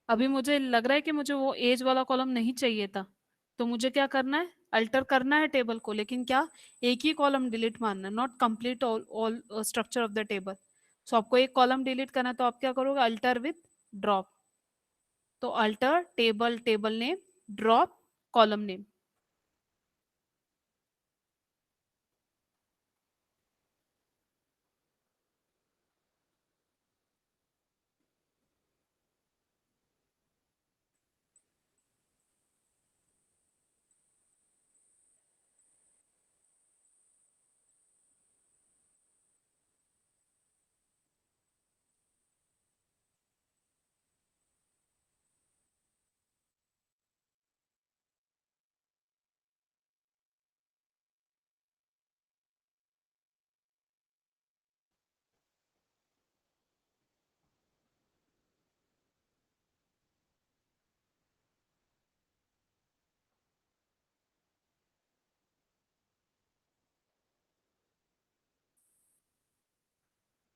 अभी मुझे लग रहा है कि मुझे वो एज वाला कॉलम नहीं चाहिए था, तो मुझे क्या करना है, अल्टर करना है टेबल को, लेकिन क्या, एक ही कॉलम डिलीट मारना है, not complete all structure of the table. So आपको एक कॉलम डिलीट करना है, तो आप क्या करोगे, अल्टर विथ ड्रॉप, तो alter table, table name, drop column name.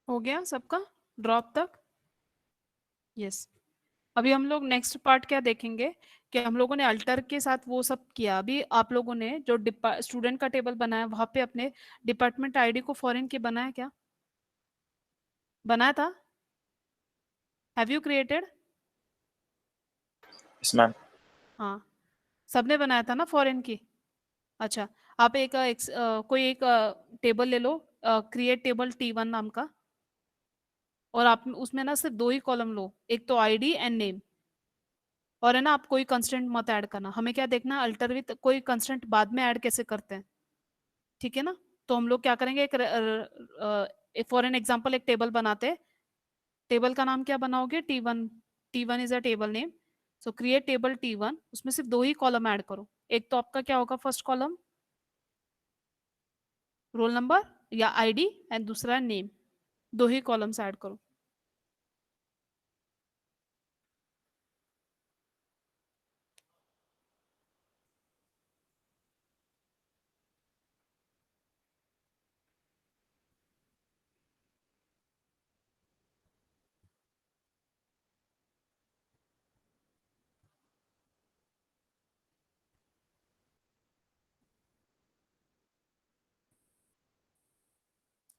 हो गया सबका, ड्रॉप तक। यस। अभी हम लोग नेक्स्ट पार्ट क्या देखेंगे कि हम लोगों ने अल्टर के साथ वो सब किया। अभी आप लोगों ने जो स्टूडेंट का टेबल बनाया वहां पे अपने डिपार्टमेंट आईडी को फॉरेन की बनाया क्या? बनाया था? Have you created? Yes ma'am. हाँ, सबने बनाया था ना फॉरेन की। अच्छा, आप कोई एक टेबल ले लो, क्रिएट टेबल T1 नाम का, और आप उसमें ना सिर्फ दो ही कॉलम लो, एक तो आईडी एंड नेम। और है ना, आप कोई कंस्टेंट मत ऐड करना। हमें क्या देखना है, अल्टर विथ कोई कंस्टेंट बाद में ऐड कैसे करते हैं। ठीक है ना? तो हम लोग क्या करेंगे, एक फॉर एन एग्जाम्पल एक टेबल बनाते हैं। टेबल का नाम क्या बनाओगे? T1। T1 is a table name. So create table T1, उसमें सिर्फ दो ही कॉलम ऐड करो। एक तो आपका क्या होगा, फर्स्ट कॉलम रोल नंबर या आईडी, एंड दूसरा नेम। दो ही कॉलम्स ऐड करो।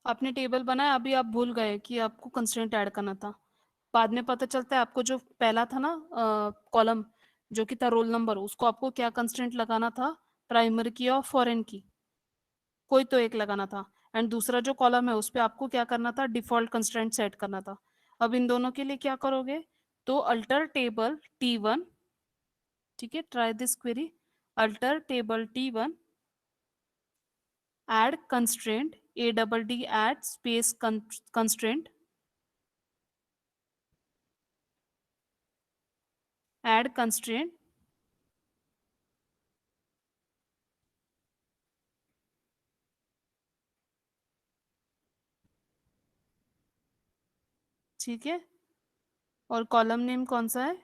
आपने टेबल बनाया, अभी आप भूल गए कि आपको कंस्ट्रेंट ऐड करना था। बाद में पता चलता है आपको जो पहला था ना कॉलम, जो कि था रोल नंबर, उसको आपको क्या कंस्ट्रेंट लगाना था, प्राइमरी की और फॉरेन की, कोई तो एक लगाना था। एंड दूसरा जो कॉलम है उस पे आपको क्या करना था, डिफॉल्ट कंस्ट्रेंट सेट करना था। अब इन दोनों के लिए क्या करोगे, तो अल्टर टेबल T1, ठीक है, try this query. Alter table T1, add constraint, ADD add space constraint, add constraint, ठीक है। और कॉलम नेम कौन सा है?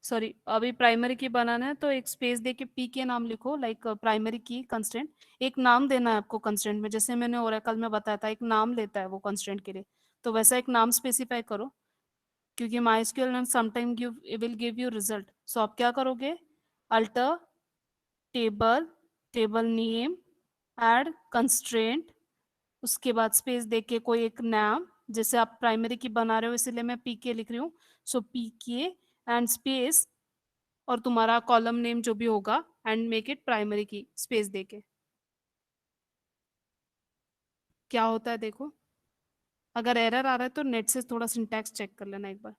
सॉरी, अभी प्राइमरी की बनाना है तो एक स्पेस दे के पी के नाम लिखो, लाइक प्राइमरी की कंस्टेंट। एक नाम देना है आपको कंस्टेंट में, जैसे मैंने ओरेकल में बताया था एक नाम लेता है वो कंस्टेंट के लिए। तो वैसा एक नाम स्पेसिफाई करो, क्योंकि MySQL name sometime give will give you result. So आप क्या करोगे, alter table, table name, add constraint, उसके बाद स्पेस देके कोई एक नाम, जैसे आप प्राइमरी की बना रहे हो इसलिए मैं पीके लिख रही हूँ। सो पीके एंड स्पेस, और तुम्हारा कॉलम नेम जो भी होगा, and make it primary key space देके। क्या होता है देखो। अगर एरर आ रहा है तो नेट से थोड़ा सिंटैक्स चेक कर लेना एक बार।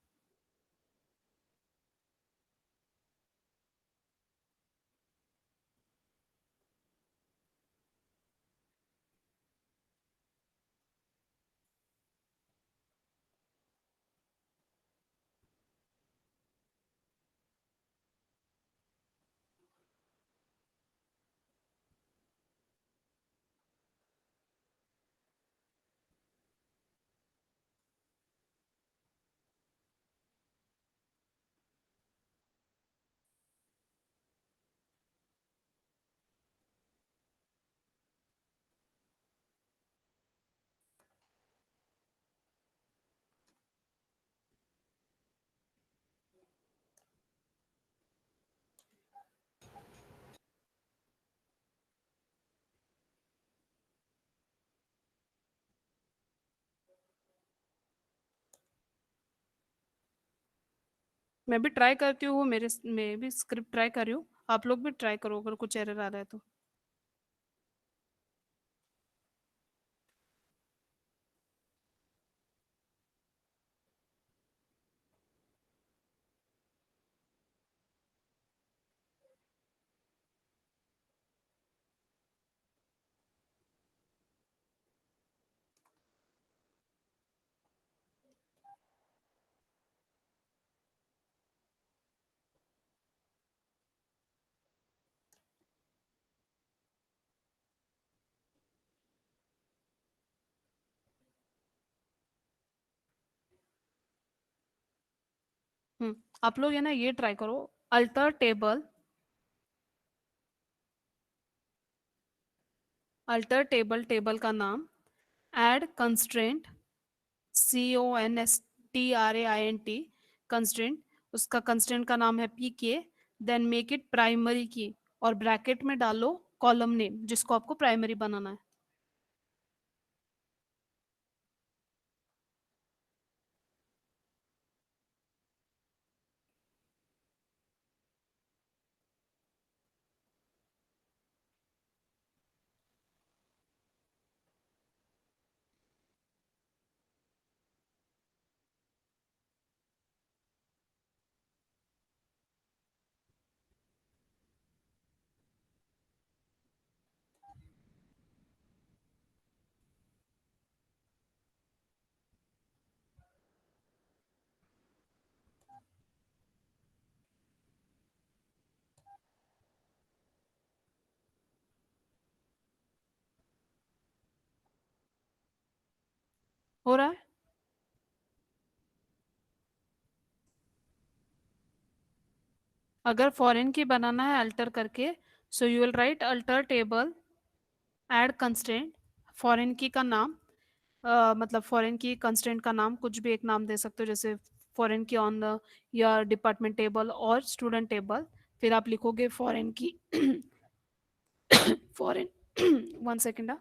मैं भी ट्राई करती हूँ, मैं भी स्क्रिप्ट ट्राई कर रही हूँ। आप लोग भी ट्राई करो अगर कुछ एरर आ रहा है तो। आप लोग है ना ये ट्राई करो, alter table, alter table, table का नाम, add constraint, CONSTRAINT, TRAINT constraint, उसका कंस्ट्रेंट का नाम है PK, then make it primary key और ब्रैकेट में डालो कॉलम नेम जिसको आपको प्राइमरी बनाना है। हो रहा है? अगर फॉरेन की बनाना है अल्टर करके, so you will write alter table add constraint, foreign की का नाम, मतलब फॉरेन की कंस्ट्रेंट का नाम कुछ भी एक नाम दे सकते हो, जैसे फॉरेन की ऑन द या डिपार्टमेंट टेबल और स्टूडेंट टेबल। फिर आप लिखोगे फॉरेन की फॉरेन 1 सेकेंड।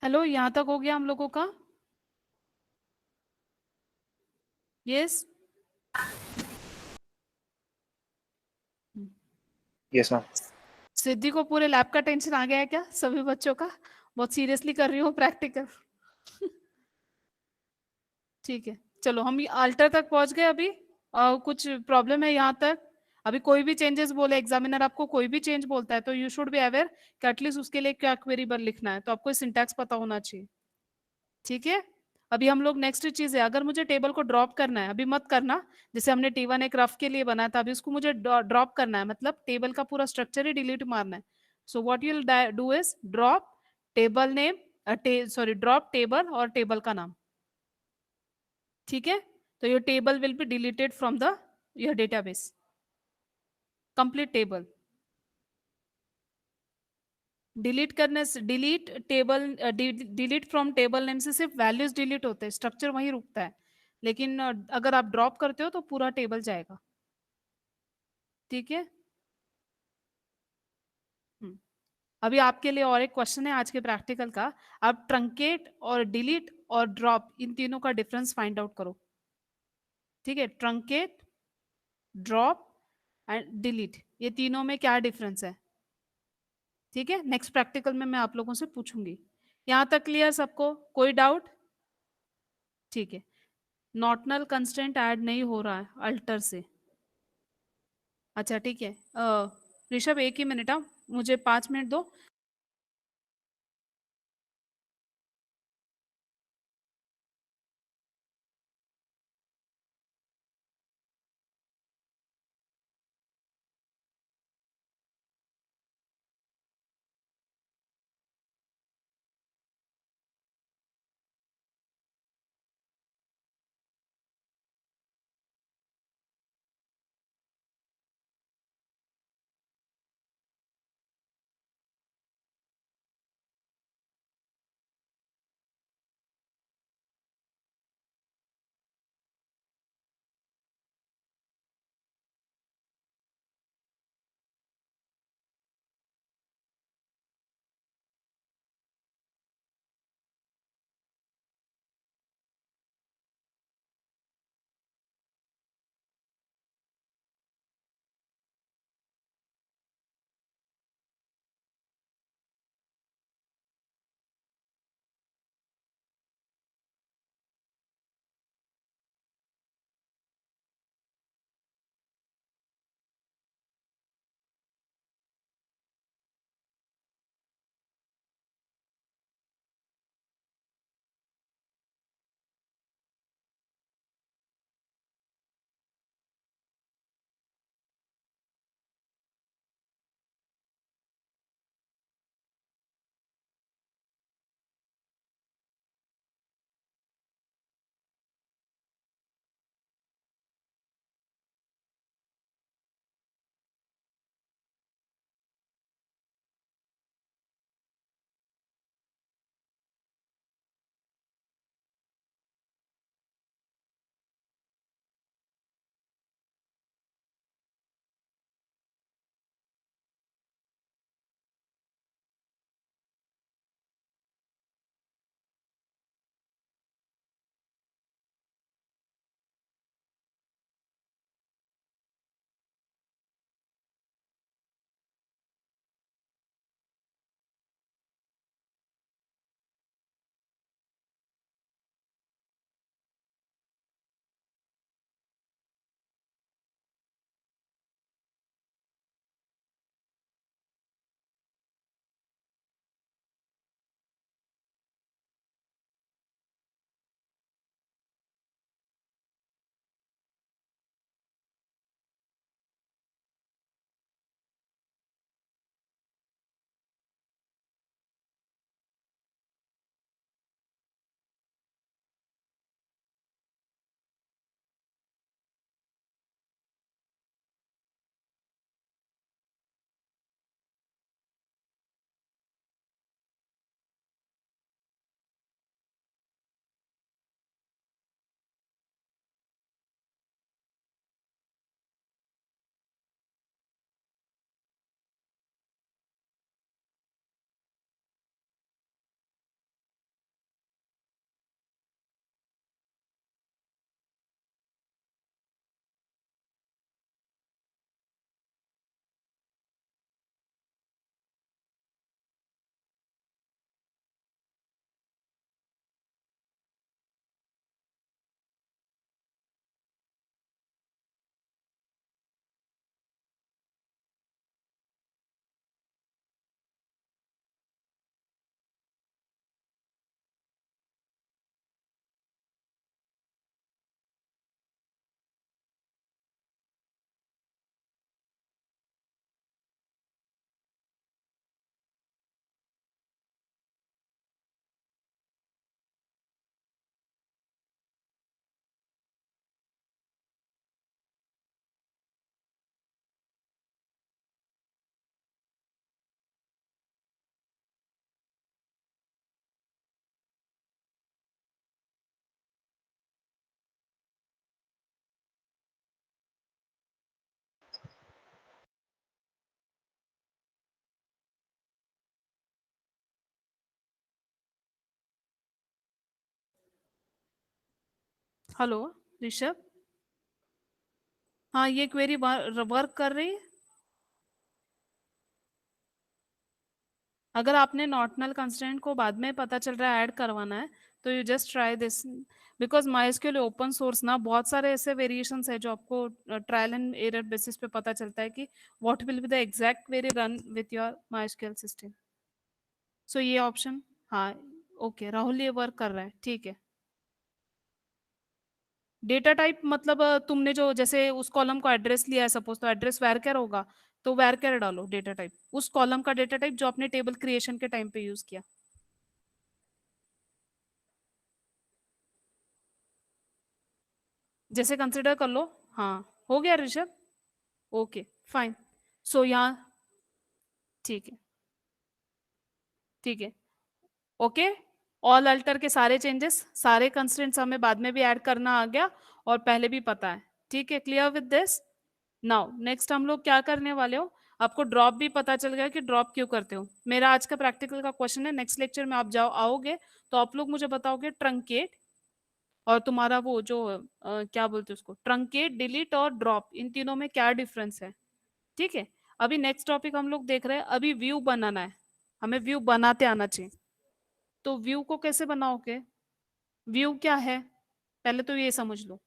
हेलो, यहाँ तक हो गया हम लोगों का? यस। Yes ma'am. सिद्धि को पूरे लैब का टेंशन आ गया है क्या, सभी बच्चों का? बहुत सीरियसली कर रही हूँ प्रैक्टिकल। ठीक है, चलो हम अल्टर तक पहुंच गए अभी। कुछ प्रॉब्लम है यहाँ तक? अभी कोई भी चेंजेस बोले, एग्जामिनर आपको कोई भी चेंज बोलता है तो यू शुड बी अवेयर कि एटलीस्ट उसके लिए क्या क्वेरी लिखना है, तो आपको सिंटैक्स पता होना चाहिए। ठीक है, अभी हम लोग नेक्स्ट चीज है, अगर मुझे टेबल को ड्रॉप करना है, अभी मत करना, जैसे हमने टी1 एक रफ के लिए बनाया था, अभी उसको मुझे ड्रॉप करना है, मतलब टेबल का पूरा स्ट्रक्चर ही डिलीट मारना है। So what you will do is drop table name, sorry drop table और टेबल का नाम। ठीक है, तो your table will be deleted from the your database, complete table. Delete करने से, delete table, delete from table name से सिर्फ वैल्यूज डिलीट होते हैं, स्ट्रक्चर वहीं रुकता है, लेकिन अगर आप ड्रॉप करते हो तो पूरा टेबल जाएगा। ठीक है। हम्म। अभी आपके लिए और एक क्वेश्चन है आज के प्रैक्टिकल का, आप ट्रंकेट और डिलीट और ड्रॉप इन तीनों का डिफरेंस फाइंड आउट करो। ठीक है, ट्रंकेट, ड्रॉप एंड डिलीट, ये तीनों में क्या डिफरेंस है? ठीक है, नेक्स्ट प्रैक्टिकल में मैं आप लोगों से पूछूंगी। यहाँ तक क्लियर सबको, कोई डाउट? ठीक है, नॉटनल कंस्टेंट ऐड नहीं हो रहा है अल्टर से। अच्छा ठीक है, ऋषभ एक ही मिनट, हाँ मुझे 5 मिनट दो। हेलो ऋषभ, हाँ ये क्वेरी वर्क कर रही है? अगर आपने नॉट नल कंस्ट्रेंट को बाद में पता चल रहा है ऐड करवाना है, तो you just try this, because MySQL open source ना, बहुत सारे ऐसे वेरिएशंस है जो आपको ट्रायल एंड एरर बेसिस पे पता चलता है कि what will be the exact query run with your MySQL system. So ये ऑप्शन, हाँ ओके राहुल ये वर्क कर रहा है, ठीक है। डेटा टाइप मतलब तुमने जो जैसे उस कॉलम को एड्रेस लिया है सपोज, तो एड्रेस वैरकर होगा, तो वैरकर डालो डेटा टाइप, उस कॉलम का डेटा टाइप जो आपने टेबल क्रिएशन के टाइम पे यूज किया। जैसे कंसिडर कर लो। हाँ हो गया ऋषभ, ओके फाइन। सो यहाँ, ठीक है, ठीक है, ओके। ऑल अल्टर के सारे चेंजेस, सारे कंस्ट्रेंट्स हमें बाद में भी ऐड करना आ गया और पहले भी पता है, ठीक है, clear with this. Now next हम लोग क्या करने वाले हो, आपको ड्रॉप भी पता चल गया कि ड्रॉप क्यों करते हो। मेरा आज का प्रैक्टिकल का क्वेश्चन है, नेक्स्ट लेक्चर में आप जाओ आओगे तो आप लोग मुझे बताओगे ट्रंकेट और तुम्हारा वो जो क्या बोलते हैं उसको, ट्रंकेट, डिलीट और ड्रॉप, इन तीनों में क्या डिफरेंस है, ठीक है। अभी नेक्स्ट टॉपिक हम लोग देख रहे हैं, अभी व्यू बनाना है, हमें व्यू बनाते आना चाहिए। तो व्यू को कैसे बनाओगे, व्यू क्या है, पहले तो ये समझ लो।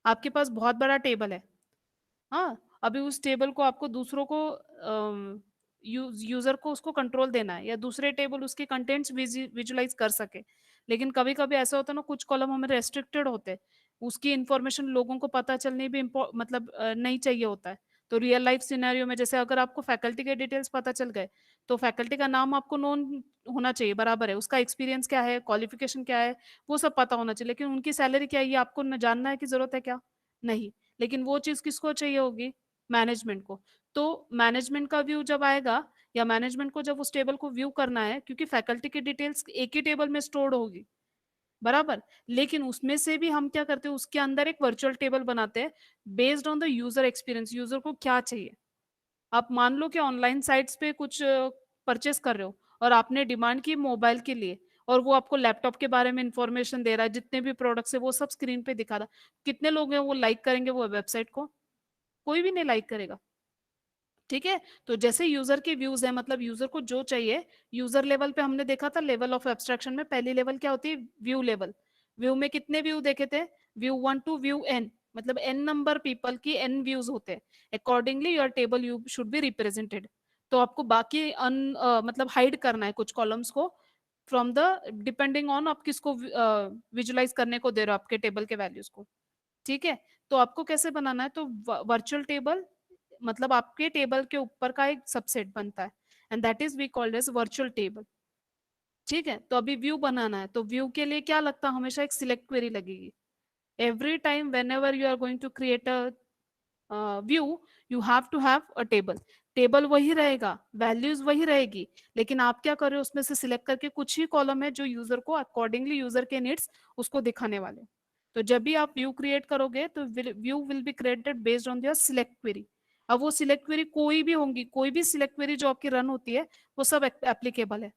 आपके पास बहुत बड़ा टेबल है, हाँ, अभी उस टेबल को आपको दूसरों को यूजर को उसको कंट्रोल देना है, या दूसरे टेबल उसके कंटेंट्स विजुलाइज कर सके। लेकिन कभी कभी ऐसा होता है ना, कुछ कॉलम हमें रेस्ट्रिक्टेड होते हैं, उसकी इंफॉर्मेशन लोगों को पता चलनी भी मतलब नहीं चाहिए होता है। तो रियल लाइफ सिनेरियो में जैसे अगर आपको फैकल्टी के डिटेल्स पता चल गए, तो फैकल्टी का नाम आपको नोन होना चाहिए, बराबर है, उसका एक्सपीरियंस क्या है, क्वालिफिकेशन क्या है, वो सब पता होना चाहिए। लेकिन उनकी सैलरी क्या है ये आपको न जानना है कि जरूरत है क्या, नहीं। लेकिन वो चीज किसको चाहिए होगी, मैनेजमेंट को। तो मैनेजमेंट का व्यू जब आएगा, या मैनेजमेंट को जब उस टेबल को व्यू करना है, क्योंकि फैकल्टी की डिटेल्स एक ही टेबल में स्टोर्ड होगी, बराबर, लेकिन उसमें से भी हम क्या करते हैं, उसके अंदर एक वर्चुअल टेबल बनाते हैं based on the user experience, user को क्या चाहिए। आप मान लो कि ऑनलाइन साइट्स पे कुछ परचेस कर रहे हो और आपने डिमांड की मोबाइल के लिए, और वो आपको लैपटॉप के बारे में इंफॉर्मेशन दे रहा है, जितने भी प्रोडक्ट्स है वो सब स्क्रीन पे दिखा रहा है, कितने लोग हैं वो लाइक करेंगे वो वेबसाइट को, कोई भी नहीं लाइक करेगा, ठीक है। तो जैसे यूजर के व्यूज है, मतलब यूजर को जो चाहिए, यूजर लेवल पे हमने देखा था लेवल ऑफ एब्स्ट्रैक्शन में, पहली लेवल क्या होती है, व्यू लेवल। व्यू में कितने व्यू देखे थे, व्यू 1 टू व्यू n, मतलब n नंबर पीपल की n व्यूज होते हैं, accordingly your table you should be represented. तो आपको बाकी मतलब हाइड करना है कुछ कॉलम्स को फ्रॉम द, डिपेंडिंग ऑन आप किसको विजुलाइज करने को दे रहे हो आपके टेबल के वैल्यूज को, ठीक है। तो आपको कैसे बनाना है, तो वर्चुअल टेबल मतलब आपके टेबल के ऊपर का एक सबसेट बनता है, and that is we called as virtual table, ठीक है। तो अभी व्यू बनाना है, तो व्यू के लिए क्या लगता है, हमेशा एक सिलेक्ट क्वेरी लगेगी। Every time whenever you are going to create a view, you have to have a table. Table वही रहेगा, वैल्यूज वही रहेगी, लेकिन आप क्या कर रहे हो, उसमें से सिलेक्ट करके कुछ ही कॉलम है जो यूजर को अकॉर्डिंगली यूजर के नीड्स उसको दिखाने वाले। तो जब भी आप व्यू क्रिएट करोगे तो view will be created based on your select query. अब वो सिलेक्ट क्वेरी कोई भी होंगी, कोई भी सिलेक्ट क्वेरी जो आपकी रन होती है वो सब एप्लीकेबल है,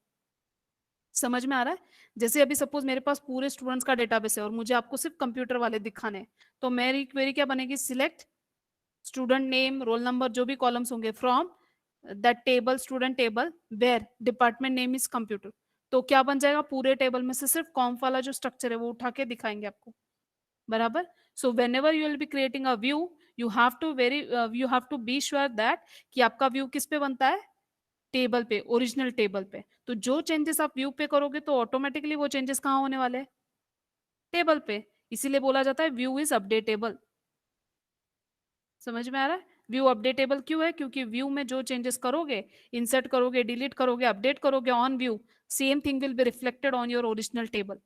समझ में आ रहा है। जैसे अभी सपोज मेरे पास पूरे स्टूडेंट्स का डेटाबेस है और मुझे आपको सिर्फ कंप्यूटर वाले दिखाने हैं, तो मेरी क्वेरी क्या बनेगी, select student name, roll number, जो भी कॉलम्स होंगे from that table, student table where department name is computer. तो क्या बन जाएगा, पूरे टेबल में से सिर्फ कॉम्प वाला जो स्ट्रक्चर है वो उठा के दिखाएंगे आपको, बराबर। So whenever you will be creating a view, you have to be sure that कि आपका व्यू किस पे बनता है, टेबल पे, ओरिजिनल टेबल पे। तो जो चेंजेस आप व्यू पे करोगे तो ऑटोमेटिकली वो चेंजेस कहाँ होने वाले हैं, टेबल पे। इसीलिए बोला जाता है व्यू इज अपडेटेबल, समझ में आ रहा है। व्यू अपडेटेबल क्यों है, क्योंकि व्यू में जो चेंजेस करोगे, इंसर्ट करोगे, डिलीट करोगे, अपडेट करोगे on view, same thing will be reflected on your original table.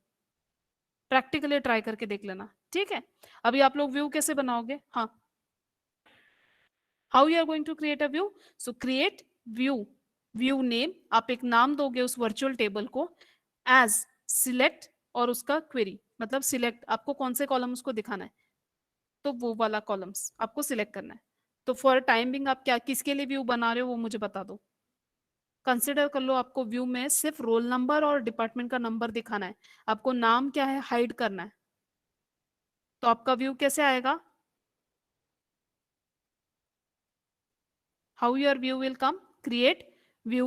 Practically try करके देख लेना, ठीक है। अभी आप लोग व्यू कैसे बनाओगे, हाँ, how you are going to create a view, so create view, view name, आप एक नाम दोगे उस वर्चुअल टेबल को, एज सिलेक्ट, और उसका क्वेरी, मतलब सिलेक्ट आपको कौन से कॉलम उसको दिखाना है, तो वो वाला कॉलम्स आपको सिलेक्ट करना है। तो फॉर टाइमिंग आप क्या किसके लिए व्यू बना रहे हो वो मुझे बता दो। कंसिडर कर लो आपको व्यू में सिर्फ रोल नंबर और डिपार्टमेंट का नंबर दिखाना है, आपको नाम क्या है हाइड करना है, तो आपका व्यू कैसे आएगा? How your view will come? Create view,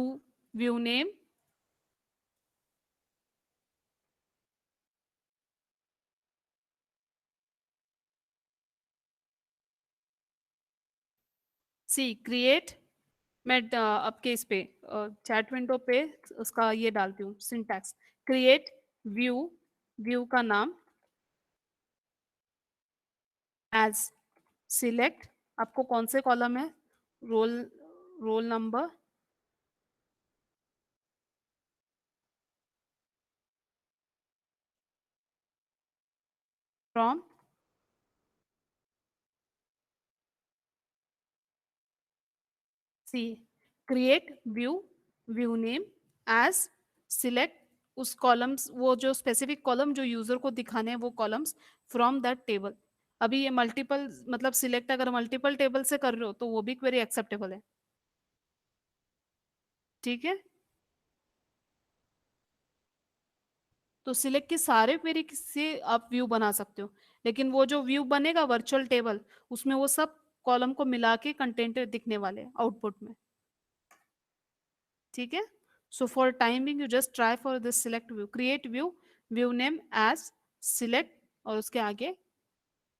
view name, see create. मैं आपके इस पे चैट विंडो पे उसका ये डालती हूँ सिंटैक्स। क्रिएट व्यू, व्यू का नाम एज, सिलेक्ट, आपको कौन से कॉलम है, roll, roll number, from, see create view, view name as, select उस कॉलम्स, वो जो स्पेसिफिक कॉलम जो यूजर को दिखाने हैं वो कॉलम्स फ्रॉम दैट टेबल। अभी ये मल्टीपल मतलब सिलेक्ट अगर मल्टीपल टेबल से कर रहे हो तो वो भी क्वेरी एक्सेप्टेबल है, ठीक है। तो सिलेक्ट के सारे क्वेरी से आप व्यू बना सकते हो, लेकिन वो जो व्यू बनेगा वर्चुअल टेबल, उसमें वो सब कॉलम को मिला के कंटेंट दिखने वाले आउटपुट में, ठीक है। So for timing you just try for this select view, create view, view name as, select और उसके आगे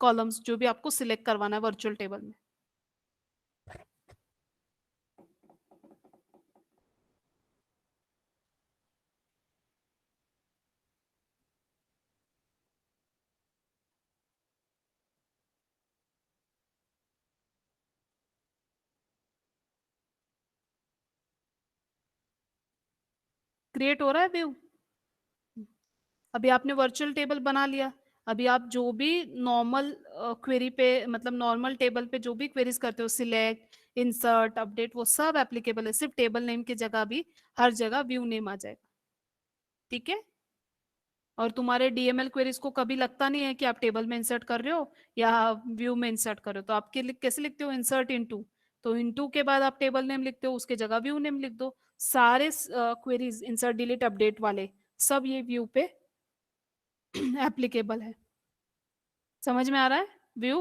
कॉलम्स जो भी आपको सिलेक्ट करवाना है वर्चुअल टेबल में। क्रिएट हो रहा है व्यू। अभी आपने वर्चुअल टेबल बना लिया। अभी आप जो भी नॉर्मल क्वेरी पे मतलब नॉर्मल टेबल पे जो भी क्वेरीज करते हो, सिलेक्ट, इंसर्ट, अपडेट, वो सब एप्लीकेबल है। सिर्फ टेबल नेम की जगह भी हर जगह व्यू नेम आ जाएगा, ठीक है। और तुम्हारे डीएमएल क्वेरीज को कभी लगता नहीं है कि आप टेबल में इंसर्ट कर रहे हो या व्यू में इंसर्ट कर रहे हो, तो आपके कैसे लिखते हो, इंसर्ट इनटू, तो इनटू के बाद आप टेबल नेम लिखते हो, उसके जगह व्यू नेम लिख दो। सारे क्वेरीज इंसर्ट डिलीट अपडेट वाले सब ये व्यू पे एप्लीकेबल है। समझ में आ रहा है व्यू?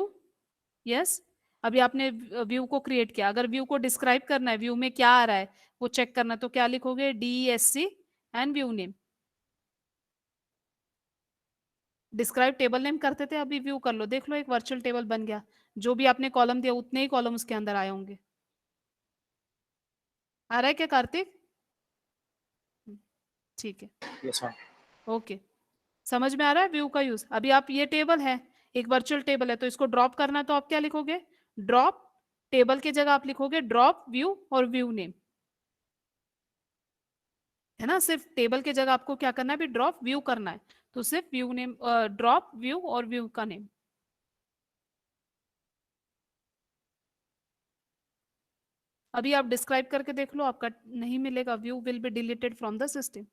यस। अभी आपने व्यू को क्रिएट किया, अगर व्यू को डिस्क्राइब करना है व्यू में क्या आ रहा है वो चेक करना है, तो क्या लिखोगे, DESC and view name. Describe table name करते थे, अभी व्यू कर लो, देख लो एक वर्चुअल टेबल बन गया। जो भी आपने कॉलम दिया उतने ही कॉलम उसके अंदर आए होंगे। आ रहा है क्या कार्तिक? ठीक है, यस मैम। ओके। समझ में आ रहा है व्यू का यूज? अभी आप ये टेबल है, एक वर्चुअल टेबल है, तो इसको ड्रॉप करना है तो आप क्या लिखोगे, ड्रॉप टेबल की जगह आप लिखोगे ड्रॉप व्यू और व्यू नेम, है ना। सिर्फ टेबल की जगह आपको क्या करना है, भी ड्रॉप व्यू करना है, तो सिर्फ व्यू नेम, ड्रॉप व्यू और व्यू का नेम। अभी आप डिस्क्राइब करके देख लो, आपका नहीं मिलेगा, view will be deleted from the system.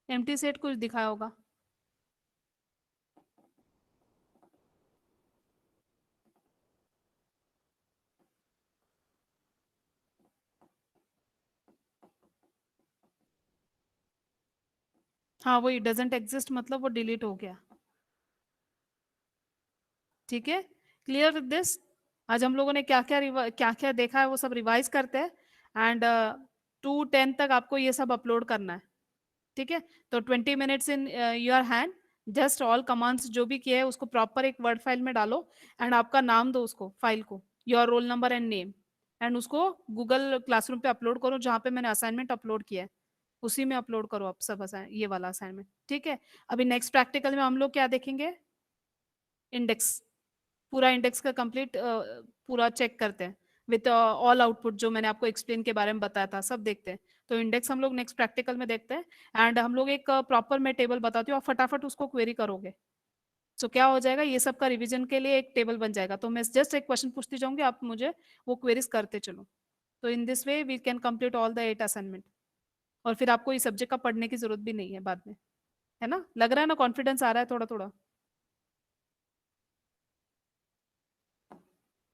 Empty set कुछ दिखाया होगा। हाँ वही डजेंट एग्जिस्ट, मतलब वो डिलीट हो गया, ठीक है। Clear with this? आज हम लोगों ने क्या क्या देखा है वो सब रिवाइज करते हैं। एंड 2 10 तक आपको ये सब अपलोड करना है, ठीक है। तो 20 minutes in your hand, just all commands जो भी किए हैं उसको प्रॉपर एक वर्ड फाइल में डालो, एंड आपका नाम दो उसको, फाइल को, your roll number and name, and उसको गूगल क्लासरूम पे अपलोड करो, जहाँ पे मैंने असाइनमेंट अपलोड किया है उसी में अपलोड करो आप सब ये वाला असाइनमेंट, ठीक है। अभी नेक्स्ट प्रैक्टिकल में हम लोग क्या देखेंगे, इंडेक्स, पूरा इंडेक्स का कंप्लीट पूरा चेक करते हैं विथ ऑल आउटपुट, जो मैंने आपको एक्सप्लेन के बारे में बताया था सब देखते हैं। तो इंडेक्स हम लोग नेक्स्ट प्रैक्टिकल में देखते हैं। एंड हम लोग एक प्रॉपर मैं टेबल बताती हूँ, आप फटाफट उसको क्वेरी करोगे, तो क्या हो जाएगा, ये सब का रिवीजन के लिए एक टेबल बन जाएगा। तो मैं जस्ट एक क्वेश्चन पूछती जाऊंगी, आप मुझे वो क्वेरीज करते चलो। तो in this way we can complete all the 8 assignment, और फिर आपको इस सब्जेक्ट का पढ़ने की जरूरत भी नहीं है बाद में। है ना, लग रहा है ना, कॉन्फिडेंस आ रहा है थोड़ा थोड़ा।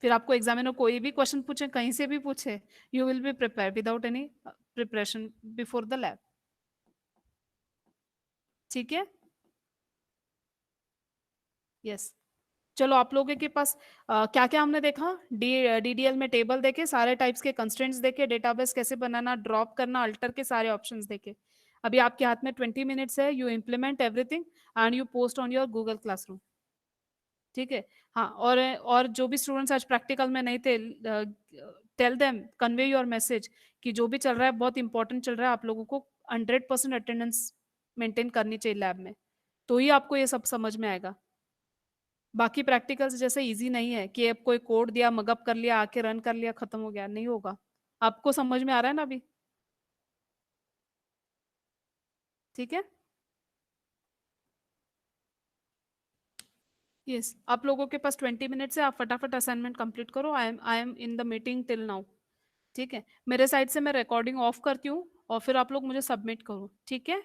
फिर आपको एग्जामिनर कोई भी क्वेश्चन पूछे, कहीं से भी पूछे, you will be prepare without any preparation before the lab. ठीक है, यस। चलो, आप लोगों के पास क्या क्या हमने देखा, डीडीएल में टेबल देखे, सारे टाइप्स के कंस्ट्रेंट्स देखे, डेटाबेस कैसे बनाना, ड्रॉप करना, अल्टर के सारे ऑप्शंस देखे। अभी आपके हाथ में 20 मिनट्स है, you implement everything and you post on your Google classroom. ठीक है, हाँ। और जो भी स्टूडेंट्स आज प्रैक्टिकल में नहीं थे, tell them, convey your message कि जो भी चल रहा है बहुत इंपॉर्टेंट चल रहा है, आप लोगों को 100% अटेंडेंस मेंटेन करनी चाहिए लैब में, तो ही आपको ये सब समझ में आएगा। बाकी प्रैक्टिकल्स जैसे इजी नहीं है कि अब कोई कोड दिया, मगअप कर लिया, आके रन कर लिया, खत्म हो गया, नहीं होगा। आपको समझ में आ रहा है ना अभी? ठीक है, यस। आप लोगों के पास 20 मिनट्स है, आप फटाफट असाइनमेंट कंप्लीट करो। I am in the meeting till now. ठीक है, मेरे साइड से मैं रिकॉर्डिंग ऑफ करती हूँ और फिर आप लोग मुझे सबमिट करो, ठीक है।